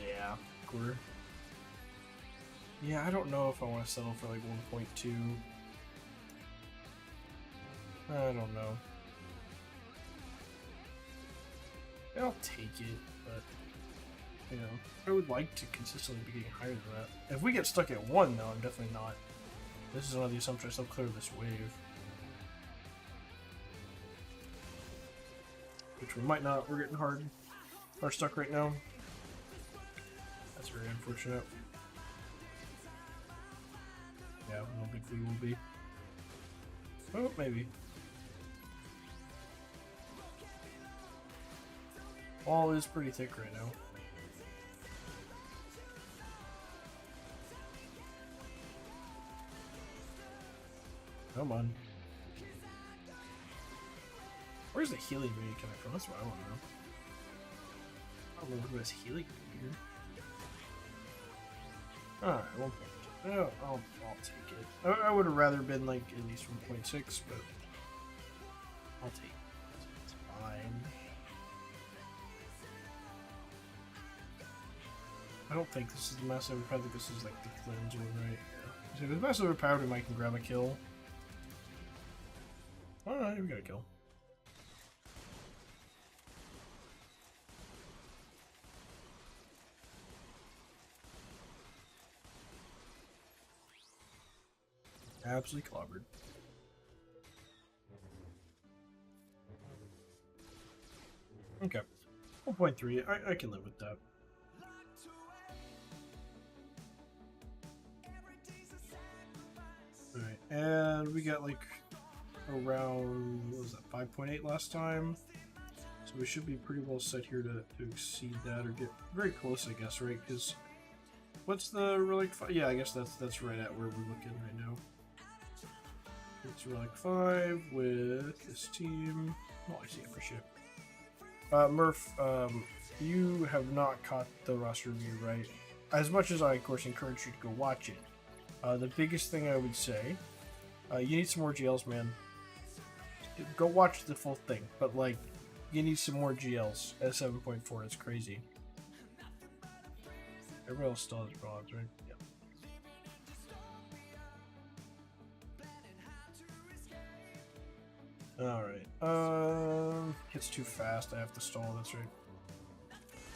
Yeah, clear. Yeah, I don't know if I want to settle for like 1.2. I don't know. I'll take it, but you know, I would like to consistently be getting higher than that. If we get stuck at 1, though, I'm definitely not. This is one of the assumptions I still clear this wave. Which we might not. We're getting hard stuck right now. That's very unfortunate. Yeah, I don't think we will be. Oh, maybe. Wall is pretty thick right now. Come on. Where's the healing meter coming from? That's what I want to know. I don't know who has healing meter. Alright, 1.2. Oh, I'll take it. I would have rather been like at least 1.6, but I'll take it. It's fine. I don't think this is the massive overpowered. I think this is like the cleanse one, right? Yeah. So if it's massive overpowered, we might can grab a kill. Alright, we got a kill. Absolutely clobbered. Okay. 1.3, I can live with that. Alright, and we got like around, what was that, 5.8 last time? So we should be pretty well set here to exceed that, or get very close, I guess, right? Because what's the relic? Yeah, I guess that's right at where we're looking right now. It's relic 5 with this team. Oh, I see, I appreciate it. Murph, you have not caught the roster review, right? As much as I, of course, encourage you to go watch it, the biggest thing I would say, you need some more GLs, man. Go watch the full thing, but like, you need some more GLs at 7.4. It's crazy. Everybody else still has rods, right? Yep. Alright. It's too fast. I have to stall. That's right.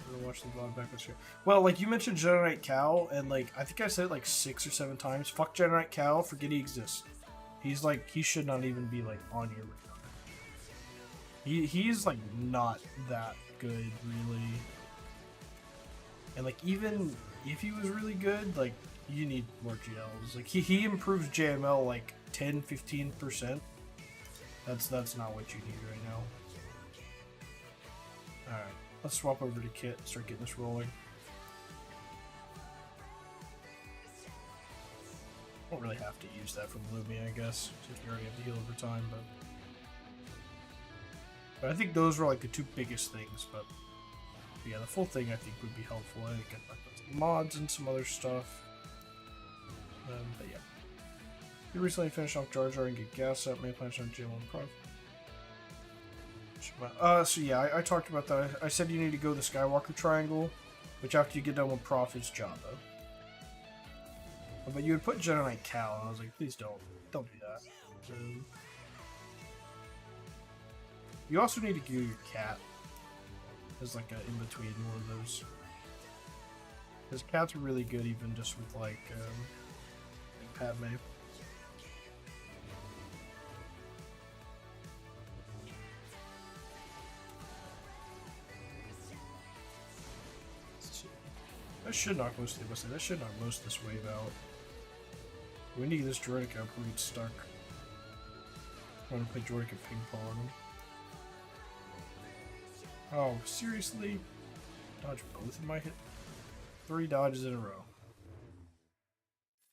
I'm gonna watch the vlog back this year. Well, like you mentioned Jedi Knight Cal, and like I think I said it like 6 or 7 times. Fuck Jedi Knight Cal, forget he exists. He's like, he should not even be like on your radar. He's like not that good, really. And like even if he was really good, like you need more GLs. Like he improves JML like 10-15%. That's not what you need right now. Alright, let's swap over to Kit and start getting this rolling. Don't really have to use that from Lumi, I guess, since we already have to heal over time, but I think those were like the 2 biggest things, but yeah, the full thing I think would be helpful. I think I'd like some mods and some other stuff. But yeah. You recently finished off Jar Jar and get gas up, may plans on Jim on Prof. So yeah, I talked about that. I said you need to go the Skywalker Triangle, which after you get done with Prof is Jabba. But you would put Jedi Knight Cal, and I was like, please don't do that. You also need to gear your cat as like an in-between one of those. Because cats are really good even just with like Padme. That should knock most of the that should knock most of this wave out. We need this Droidic out before we get stuck. I'm gonna play Droidic and ping pong on him. Oh, seriously? Dodge both of my hit? 3 dodges in a row.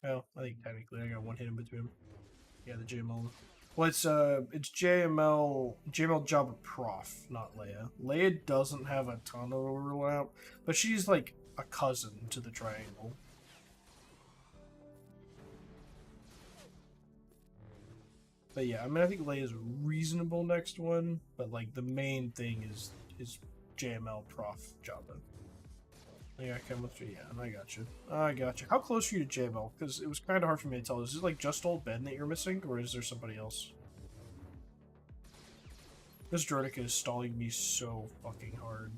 Well, I think technically I got 1 hit in between. Yeah, the JML. Well, it's JML Jabba Prof, not Leia. Leia doesn't have a ton of overlap, but she's like a cousin to the triangle. But yeah, I mean, I think Leia's a reasonable next one, but like the main thing is JML Prof Jabba. Yeah, I come with you. Yeah, I got you. I got you. How close are you to JML? Because it was kind of hard for me to tell. Is it like just old Ben that you're missing, or is there somebody else? This Droidic is stalling me so fucking hard.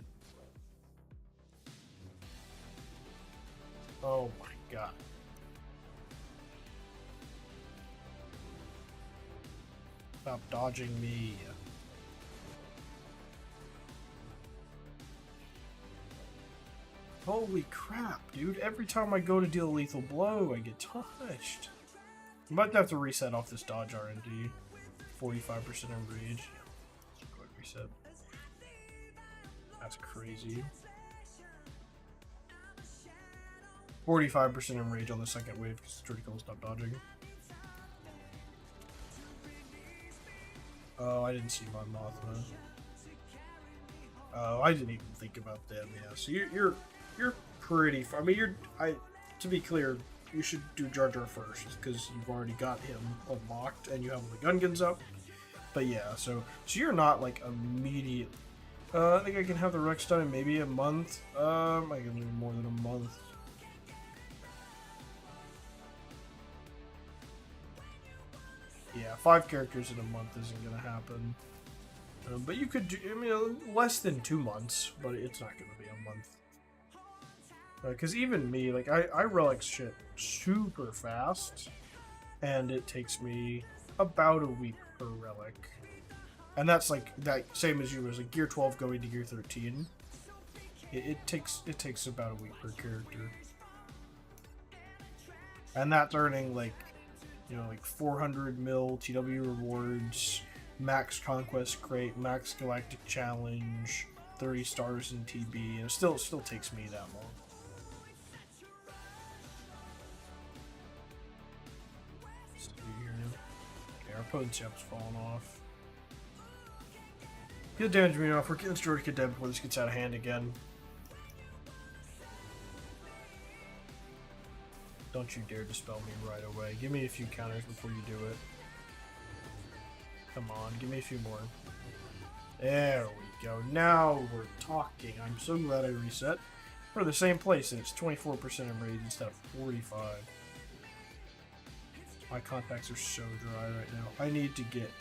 Oh my god. Stop dodging me. Holy crap, dude. Every time I go to deal a lethal blow, I get touched. I'm about to have to reset off this dodge RND. 45% in rage. Go ahead, reset. That's crazy. 45% in rage on the second wave because it's critical to stop dodging. Oh, I didn't see my Mothma. Oh, I didn't even think about them. Yeah, so you're pretty. I mean, to be clear, you should do Jar Jar first because you've already got him unlocked and you have all the Gungans up. But yeah, so you're not like immediate. I think I can have the Rex done in maybe a month. I can do more than a month. Yeah, 5 characters in a month isn't gonna happen. But you could do, I mean, less than 2 months, but it's not gonna be a month. Because even me, like, I relic shit super fast, and it takes me about a week per relic. And that's like, that same as you, as like Gear 12 going to Gear 13. It takes about a week per character. And that's earning, like, you know, like 400 mil TW rewards, max conquest crate, max galactic challenge, 30 stars in TB, and it still takes me that long. See here. Okay, our potency up's falling off. Get the damage meter off. We're getting this Droidic dead before this gets out of hand again. Don't you dare dispel me right away. Give me a few counters before you do it. Come on, give me a few more. There we go. Now we're talking. I'm so glad I reset. We're in the same place and it's 24% in rage instead of 45. My contacts are so dry right now. I need to get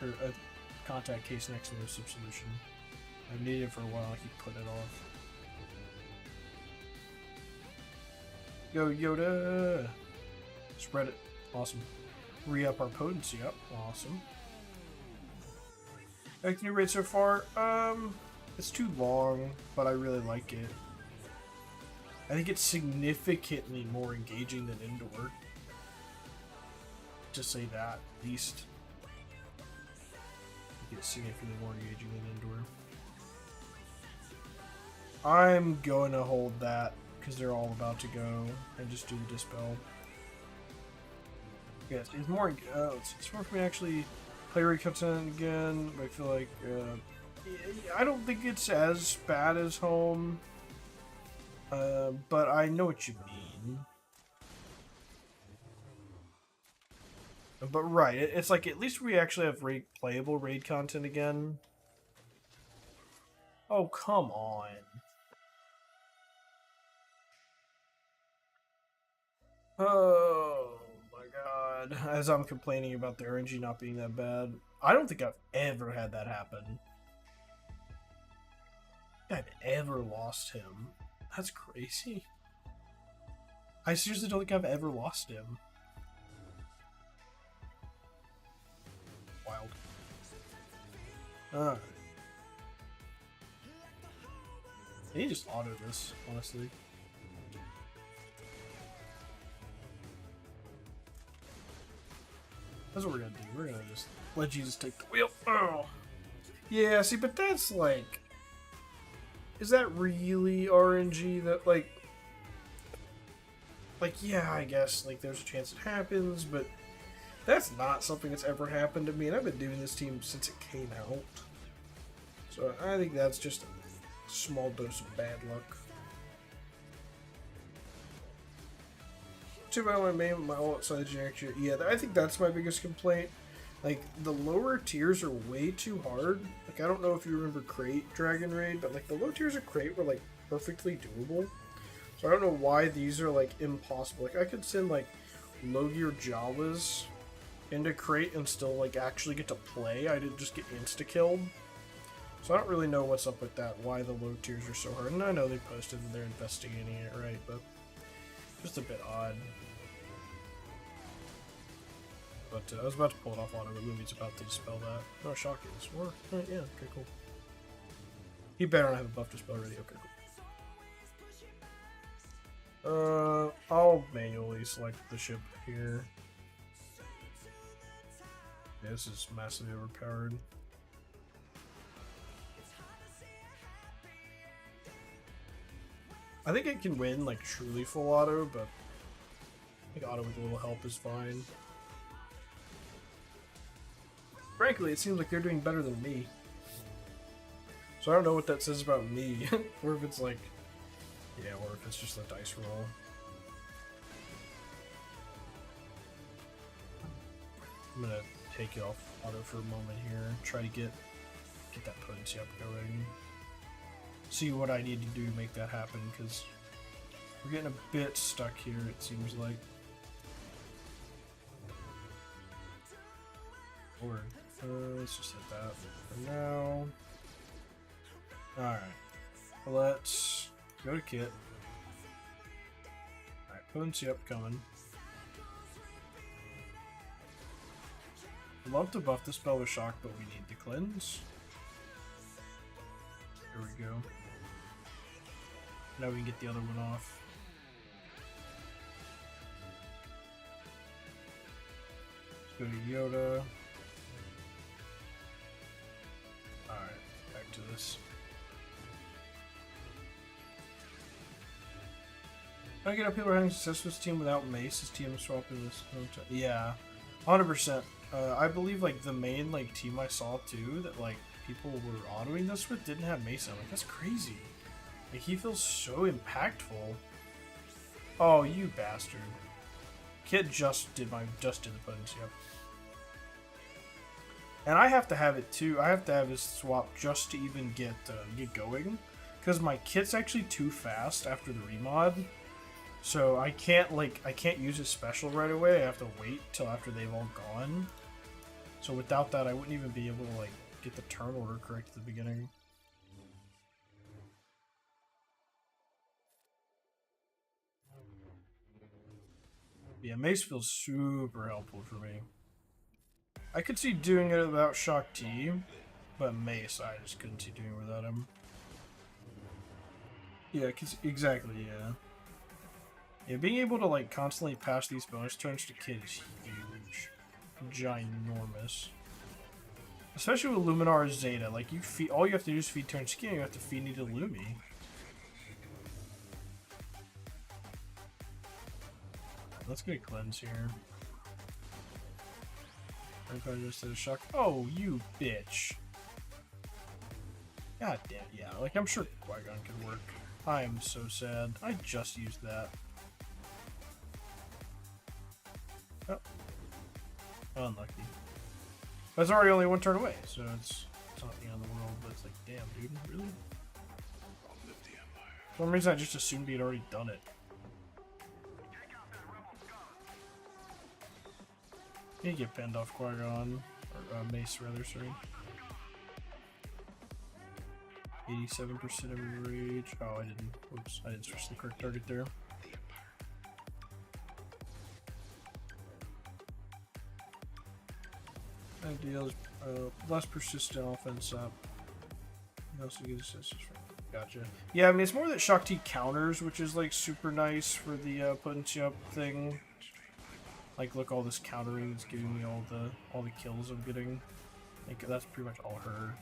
a contact case next to the solution. I've needed it for a while. I keep putting it off. Go Yoda! Spread it. Awesome. Re-up our potency up. Awesome. Like the new raid so far? It's too long, but I really like it. I think it's significantly more engaging than Indoor. To say that, at least. I think it's significantly more engaging than Indoor. I'm going to hold that, because they're all about to go, and just do the Dispel. Yes, it's more, it's more for me to actually play raid content again. I feel like, I don't think it's as bad as home, but I know what you mean. But right, it's like at least we actually have playable raid content again. Oh, come on. Oh my god. As I'm complaining about the RNG not being that bad, I don't think I've ever had that happen. I've ever lost him. That's crazy. I seriously don't think I've ever lost him. Wild. Alright. I need to just auto this, honestly. That's what we're gonna do. We're gonna just let Jesus take the wheel. Oh. Yeah, see, but that's like... Is that really RNG that, like... Like, yeah, I guess, like, there's a chance it happens, but... That's not something that's ever happened to me, and I've been doing this team since it came out. So I think that's just a small dose of bad luck. Too bad my main, my outside the generic tier. Yeah, I think that's my biggest complaint. Like, the lower tiers are way too hard. Like, I don't know if you remember Crate Dragon Raid, but, like, the low tiers of Crate were, like, perfectly doable. So I don't know why these are, like, impossible. Like, I could send, like, low-gear Jawas into Crate and still, like, actually get to play. I didn't just get insta-killed. So I don't really know what's up with that, why the low tiers are so hard. And I know they posted that they're investigating it, right, but just a bit odd. But I was about to pull it off auto, but Movie's about to dispel that. Oh, Shock is. Or, yeah, okay, cool. He better not have a buff dispel ready. Okay, cool. I'll manually select the ship here. Yeah, this is massively overpowered. I think it can win, like, truly full auto, but I think auto with a little help is fine. Frankly, it seems like they're doing better than me. So I don't know what that says about me. Or if it's like... Yeah, or if it's just a dice roll. I'm gonna take it off auto for a moment here. Try to get that potency up going. See what I need to do to make that happen, because we're getting a bit stuck here, it seems like. Or... let's just hit that for now. Alright. Let's go to kit. Alright, potency up coming. I'd love to buff the spell with shock, but we need the cleanse. There we go. Now we can get the other one off. Let's go to Yoda. Alright, back to this. I get up people are having success with this team without Mace. This team is swapping this. Yeah, 100%. I believe like the main like team I saw too that like people were autoing this with didn't have Mace. I'm like, that's crazy. Like he feels so impactful. Oh, you bastard! Kid just did the buttons. Yep. And I have to have it too. I have to have his swap just to even get going, because my kit's actually too fast after the remod. So I can't use his special right away. I have to wait till after they've all gone. So without that, I wouldn't even be able to like get the turn order correct at the beginning. Yeah, Mace feels super helpful for me. I could see doing it without Shock T, but Mace I just couldn't see doing it without him. Yeah, exactly, yeah. Yeah, being able to like constantly pass these bonus turns to Kid is huge. Ginormous. Especially with Luminar Zeta, like you feed, all you have to do is feed turn skin, you have to feed into Lumi. Let's get a cleanse here. If I just did a shock. Oh, you bitch. God damn, yeah, like I'm sure Qui-Gon could work. I am so sad. I just used that. Oh. Unlucky. That's already only one turn away, so it's not the end of the world, but it's like, damn, dude, really? For some reason I just assumed he had already done it. You get pinned off Qui-Gon, or Mace rather, sorry. 87% of rage. Oh, I didn't. Whoops, I didn't switch the correct target there. That deals less persistent offense up. You also get assists from. Gotcha. Yeah, I mean it's more that Shock T counters, which is like super nice for the potency up thing. Like, look, all this countering is giving me all the kills I'm getting. Like that's pretty much all her.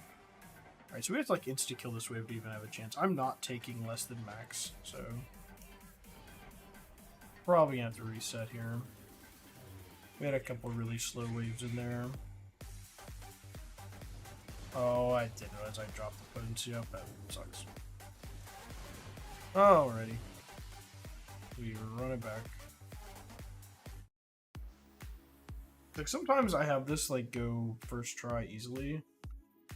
Alright, so we have to like insta kill this wave to even have a chance. I'm not taking less than max, so probably gonna have to reset here. We had a couple really slow waves in there. Oh, I didn't realize I dropped the potency up. That sucks. Alrighty. We run it back. Like, sometimes I have this, like, go first try easily.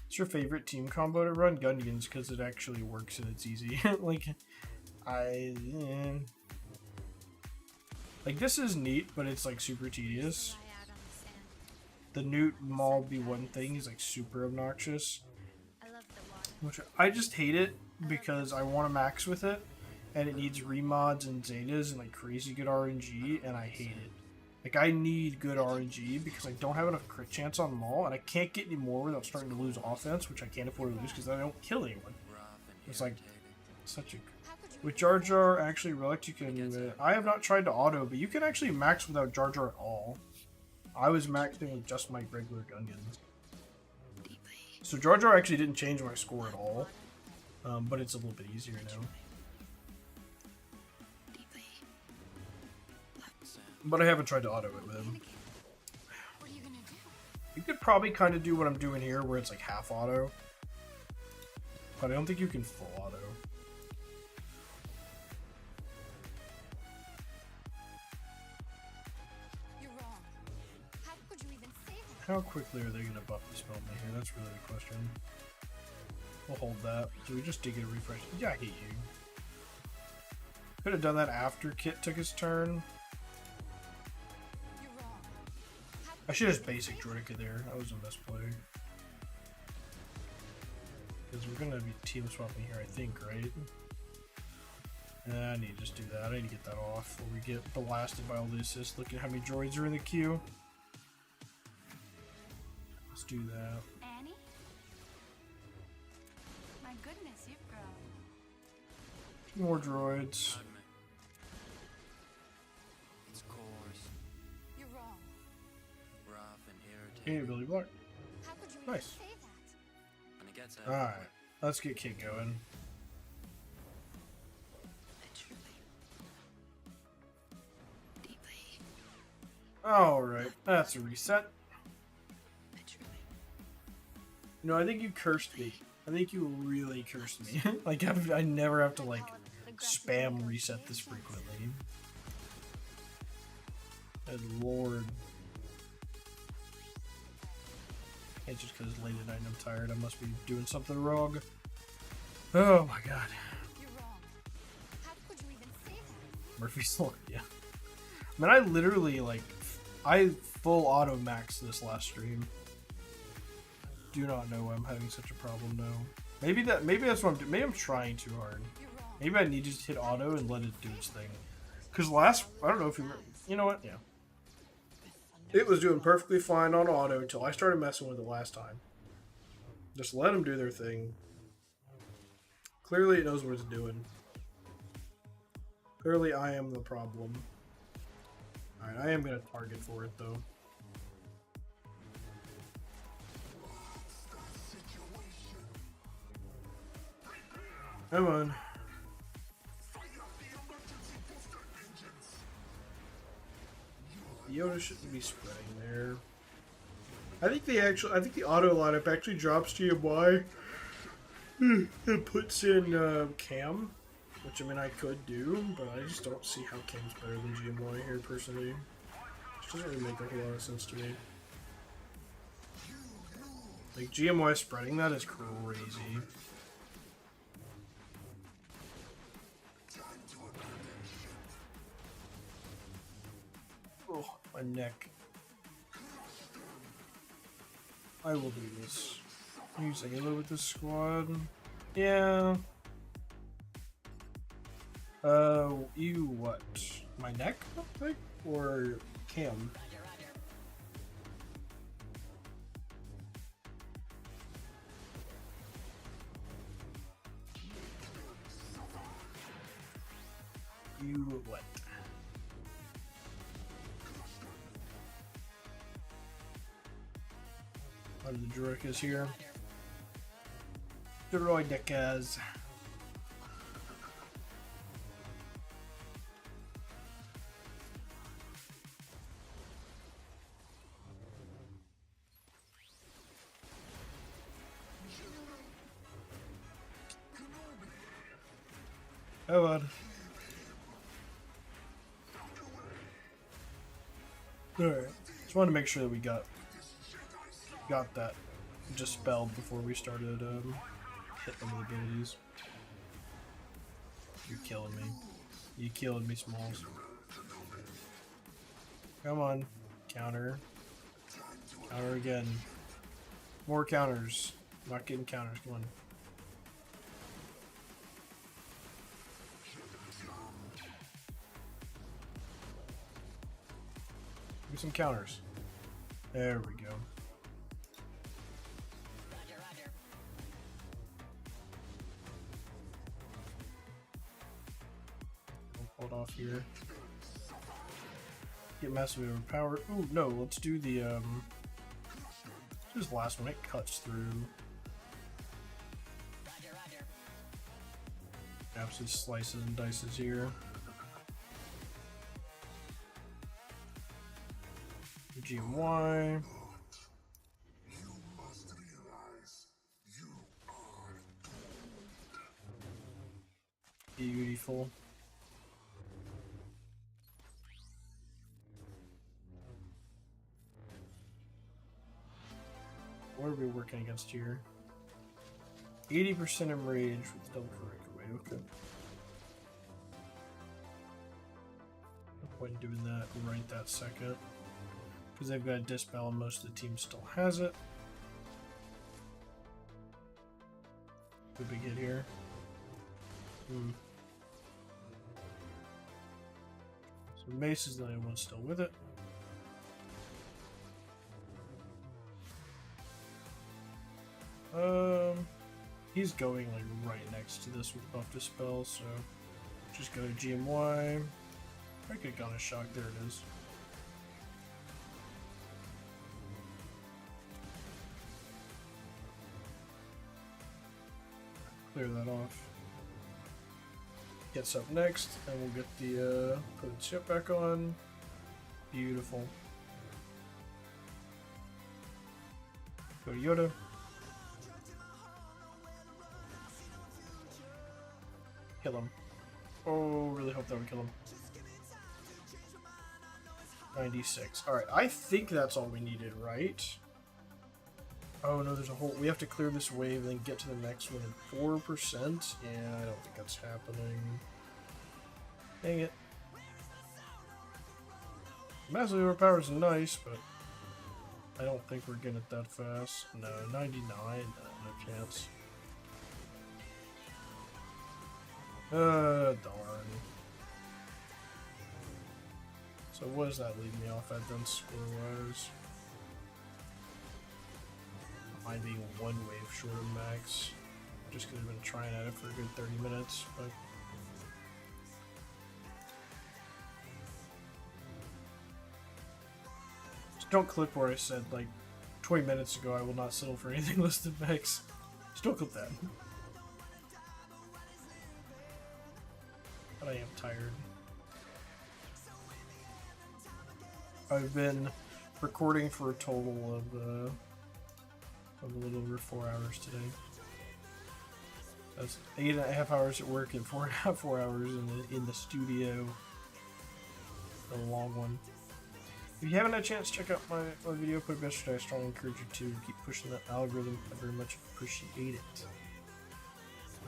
It's your favorite team combo to run? Gungeons, because it actually works and it's easy. Like, like, this is neat, but it's, like, super tedious. The Newt Maul be one thing, he's like super obnoxious. Which I just hate it because I want to max with it and it needs remods and Zetas and like crazy good RNG and I hate it. Like I need good RNG because I don't have enough crit chance on Maul and I can't get any more without starting to lose offense, which I can't afford to lose because I don't kill anyone. It's like such a... With Jar Jar, actually Relic you can... I have not tried to auto, but you can actually max without Jar Jar at all. I was maxing with just my regular Gungans. So Jar Jar actually didn't change my score at all, but it's a little bit easier now. But I haven't tried to auto it with him. You could probably kind of do what I'm doing here, where it's like half auto. But I don't think you can full auto. How quickly are they going to buff this moment here? That's really the question. We'll hold that. Do we just dig it a refresh? Yeah, I hate you. Could have done that after Kit took his turn. I should have just basic Droideka there. That was a misplay. Because we're going to be team swapping here, I think, right? I need to just do that. I need to get that off before we get blasted by all the assists. Look at how many droids are in the queue. Let's do that. Annie? My goodness, you've grown. More droids. It's coarse. You're wrong. Rough and irritating. Hey, Billy Block. How could you even Nice. say that? When it gets out. Alright, let's get Kit going. Literally. Deeply. Alright, that's a reset. Literally. You know, I think you cursed me. I think you really cursed me. Like, I never have to, like, spam reset this frequently. Good lord. It's just because it's late at night and I'm tired. I must be doing something wrong. Oh my god. You're wrong. How could you even say that? Murphy's Law, yeah. I mean, I literally, like, I full auto maxed this last stream. Do not know why I'm having such a problem now. Maybe that's what I'm doing. Maybe I'm trying too hard. You're wrong. Maybe I need to just hit auto and let it do its thing. Because I don't know if you know what? Yeah. It was doing perfectly fine on auto until I started messing with it last time. Just let them do their thing. Clearly it knows what it's doing. Clearly I am the problem. Alright, I am going to target for it though. Come on. Yoda shouldn't be spreading there. I think the auto lineup actually drops GMY and puts in Cam, which I mean I could do, but I just don't see how Cam's better than GMY here personally. Which doesn't really make like a lot of sense to me. Like GMY spreading that is crazy. Oh, my neck. I will do this. I'm using a little with this squad. Yeah. You what? My neck? Like, or Cam? You what? One of the Droikas here. Droikas. Come on. Alright. Just wanted to make sure that we got that dispelled before we started hitting the abilities. You're killing me. You killing me, Smalls. Come on. Counter. Counter again. More counters. I'm not getting counters. Come on. Give me some counters. There we go. Hold off here. Get massively overpowered. Ooh, no, let's do the this last one. It cuts through. Absolutely slices and dices here. GMY. Beautiful. What are we working against here? 80% in rage with double correct away. Okay. No point in doing that right that second. Because they've got a dispel and most of the team still has it. Good big hit here. So Mace is the only one still with it. He's going like right next to this with buff dispel, so just go to GMY. I could have gone a shock. There it is. Clear that off. Gets up next, and we'll get the put the ship back on. Beautiful. Go to Yoda. Kill him. Oh, really hope that would kill him. 96. Alright, I think that's all we needed, right? Oh no, there's a whole... We have to clear this wave and then get to the next one in 4%? Yeah, I don't think that's happening. Dang it. Massively overpowered is nice, but I don't think we're getting it that fast. No, 99? No chance. Darn. So what does that leave me off at then score-wise? Mine being one wave short of max. Just could have been trying at it for a good 30 minutes, but... Just don't clip where I said, like, 20 minutes ago I will not settle for anything less than max. Just don't clip that. But I am tired. I've been recording for a total of a little over 4 hours today. That's 8.5 hours at work and 4 hours in the studio. A long one. If you haven't had a chance to check out my video put up yesterday, I strongly encourage you to keep pushing that algorithm. I very much appreciate it.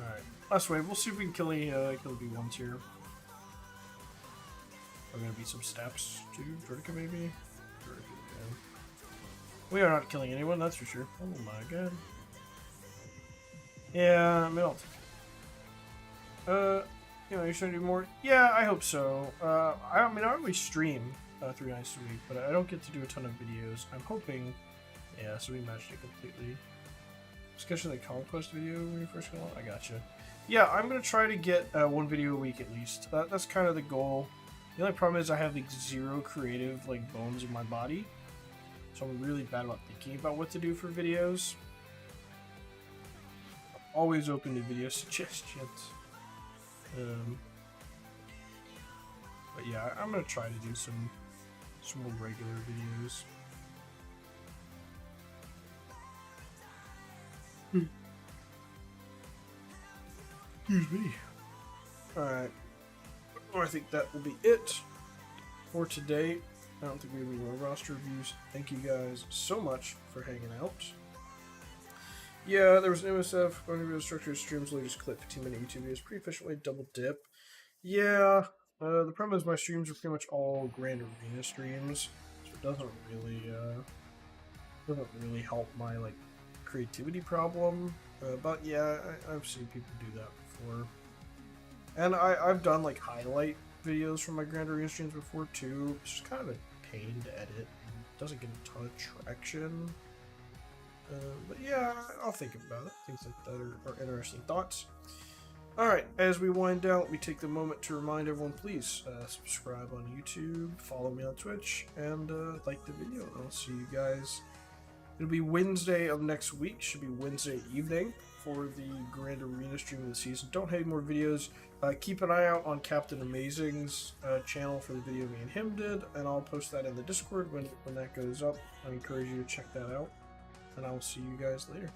Alright, last wave. We'll see if we can kill the B1s here. We're gonna beat some steps to Vertica, maybe? Vertica, yeah. We are not killing anyone, that's for sure. Oh my god. Yeah, I mean, I'll take it. You know, you're trying to do more? Yeah, I hope so. I mean, I always stream 3 nights a week, but I don't get to do a ton of videos. I'm hoping, yeah, so we matched it completely. Especially the Conquest video when you first got on. I gotcha. Yeah, I'm gonna try to get 1 video a week at least. That's kind of the goal. The only problem is I have like 0 creative like bones in my body, so I'm really bad about thinking about what to do for videos. I'm always open to video suggestions. But yeah, I'm gonna try to do some more regular videos. Excuse me. Alright. I think that will be it for today. I don't think we have any more roster reviews. Thank you guys so much for hanging out. Yeah, there was an MSF going to be structured streams. Will just clip 15-minute YouTube videos pretty efficiently. Double dip. Yeah, the problem is my streams are pretty much all Grand Arena streams, so it doesn't really help my like creativity problem. But yeah, I've seen people do that before. And I've done like highlight videos from my Grand Arena streams before too. It's just kind of a pain to edit. It doesn't get a ton of traction. But yeah, I'll think about it. Things like that are interesting thoughts. Alright, as we wind down, let me take the moment to remind everyone, please subscribe on YouTube, follow me on Twitch, and like the video. And I'll see you guys. It'll be Wednesday of next week. Should be Wednesday evening for the Grand Arena stream of the season. Don't have any more videos. Keep an eye out on Captain Amazing's channel for the video me and him did, and I'll post that in the Discord when that goes up. I encourage you to check that out, and I will see you guys later.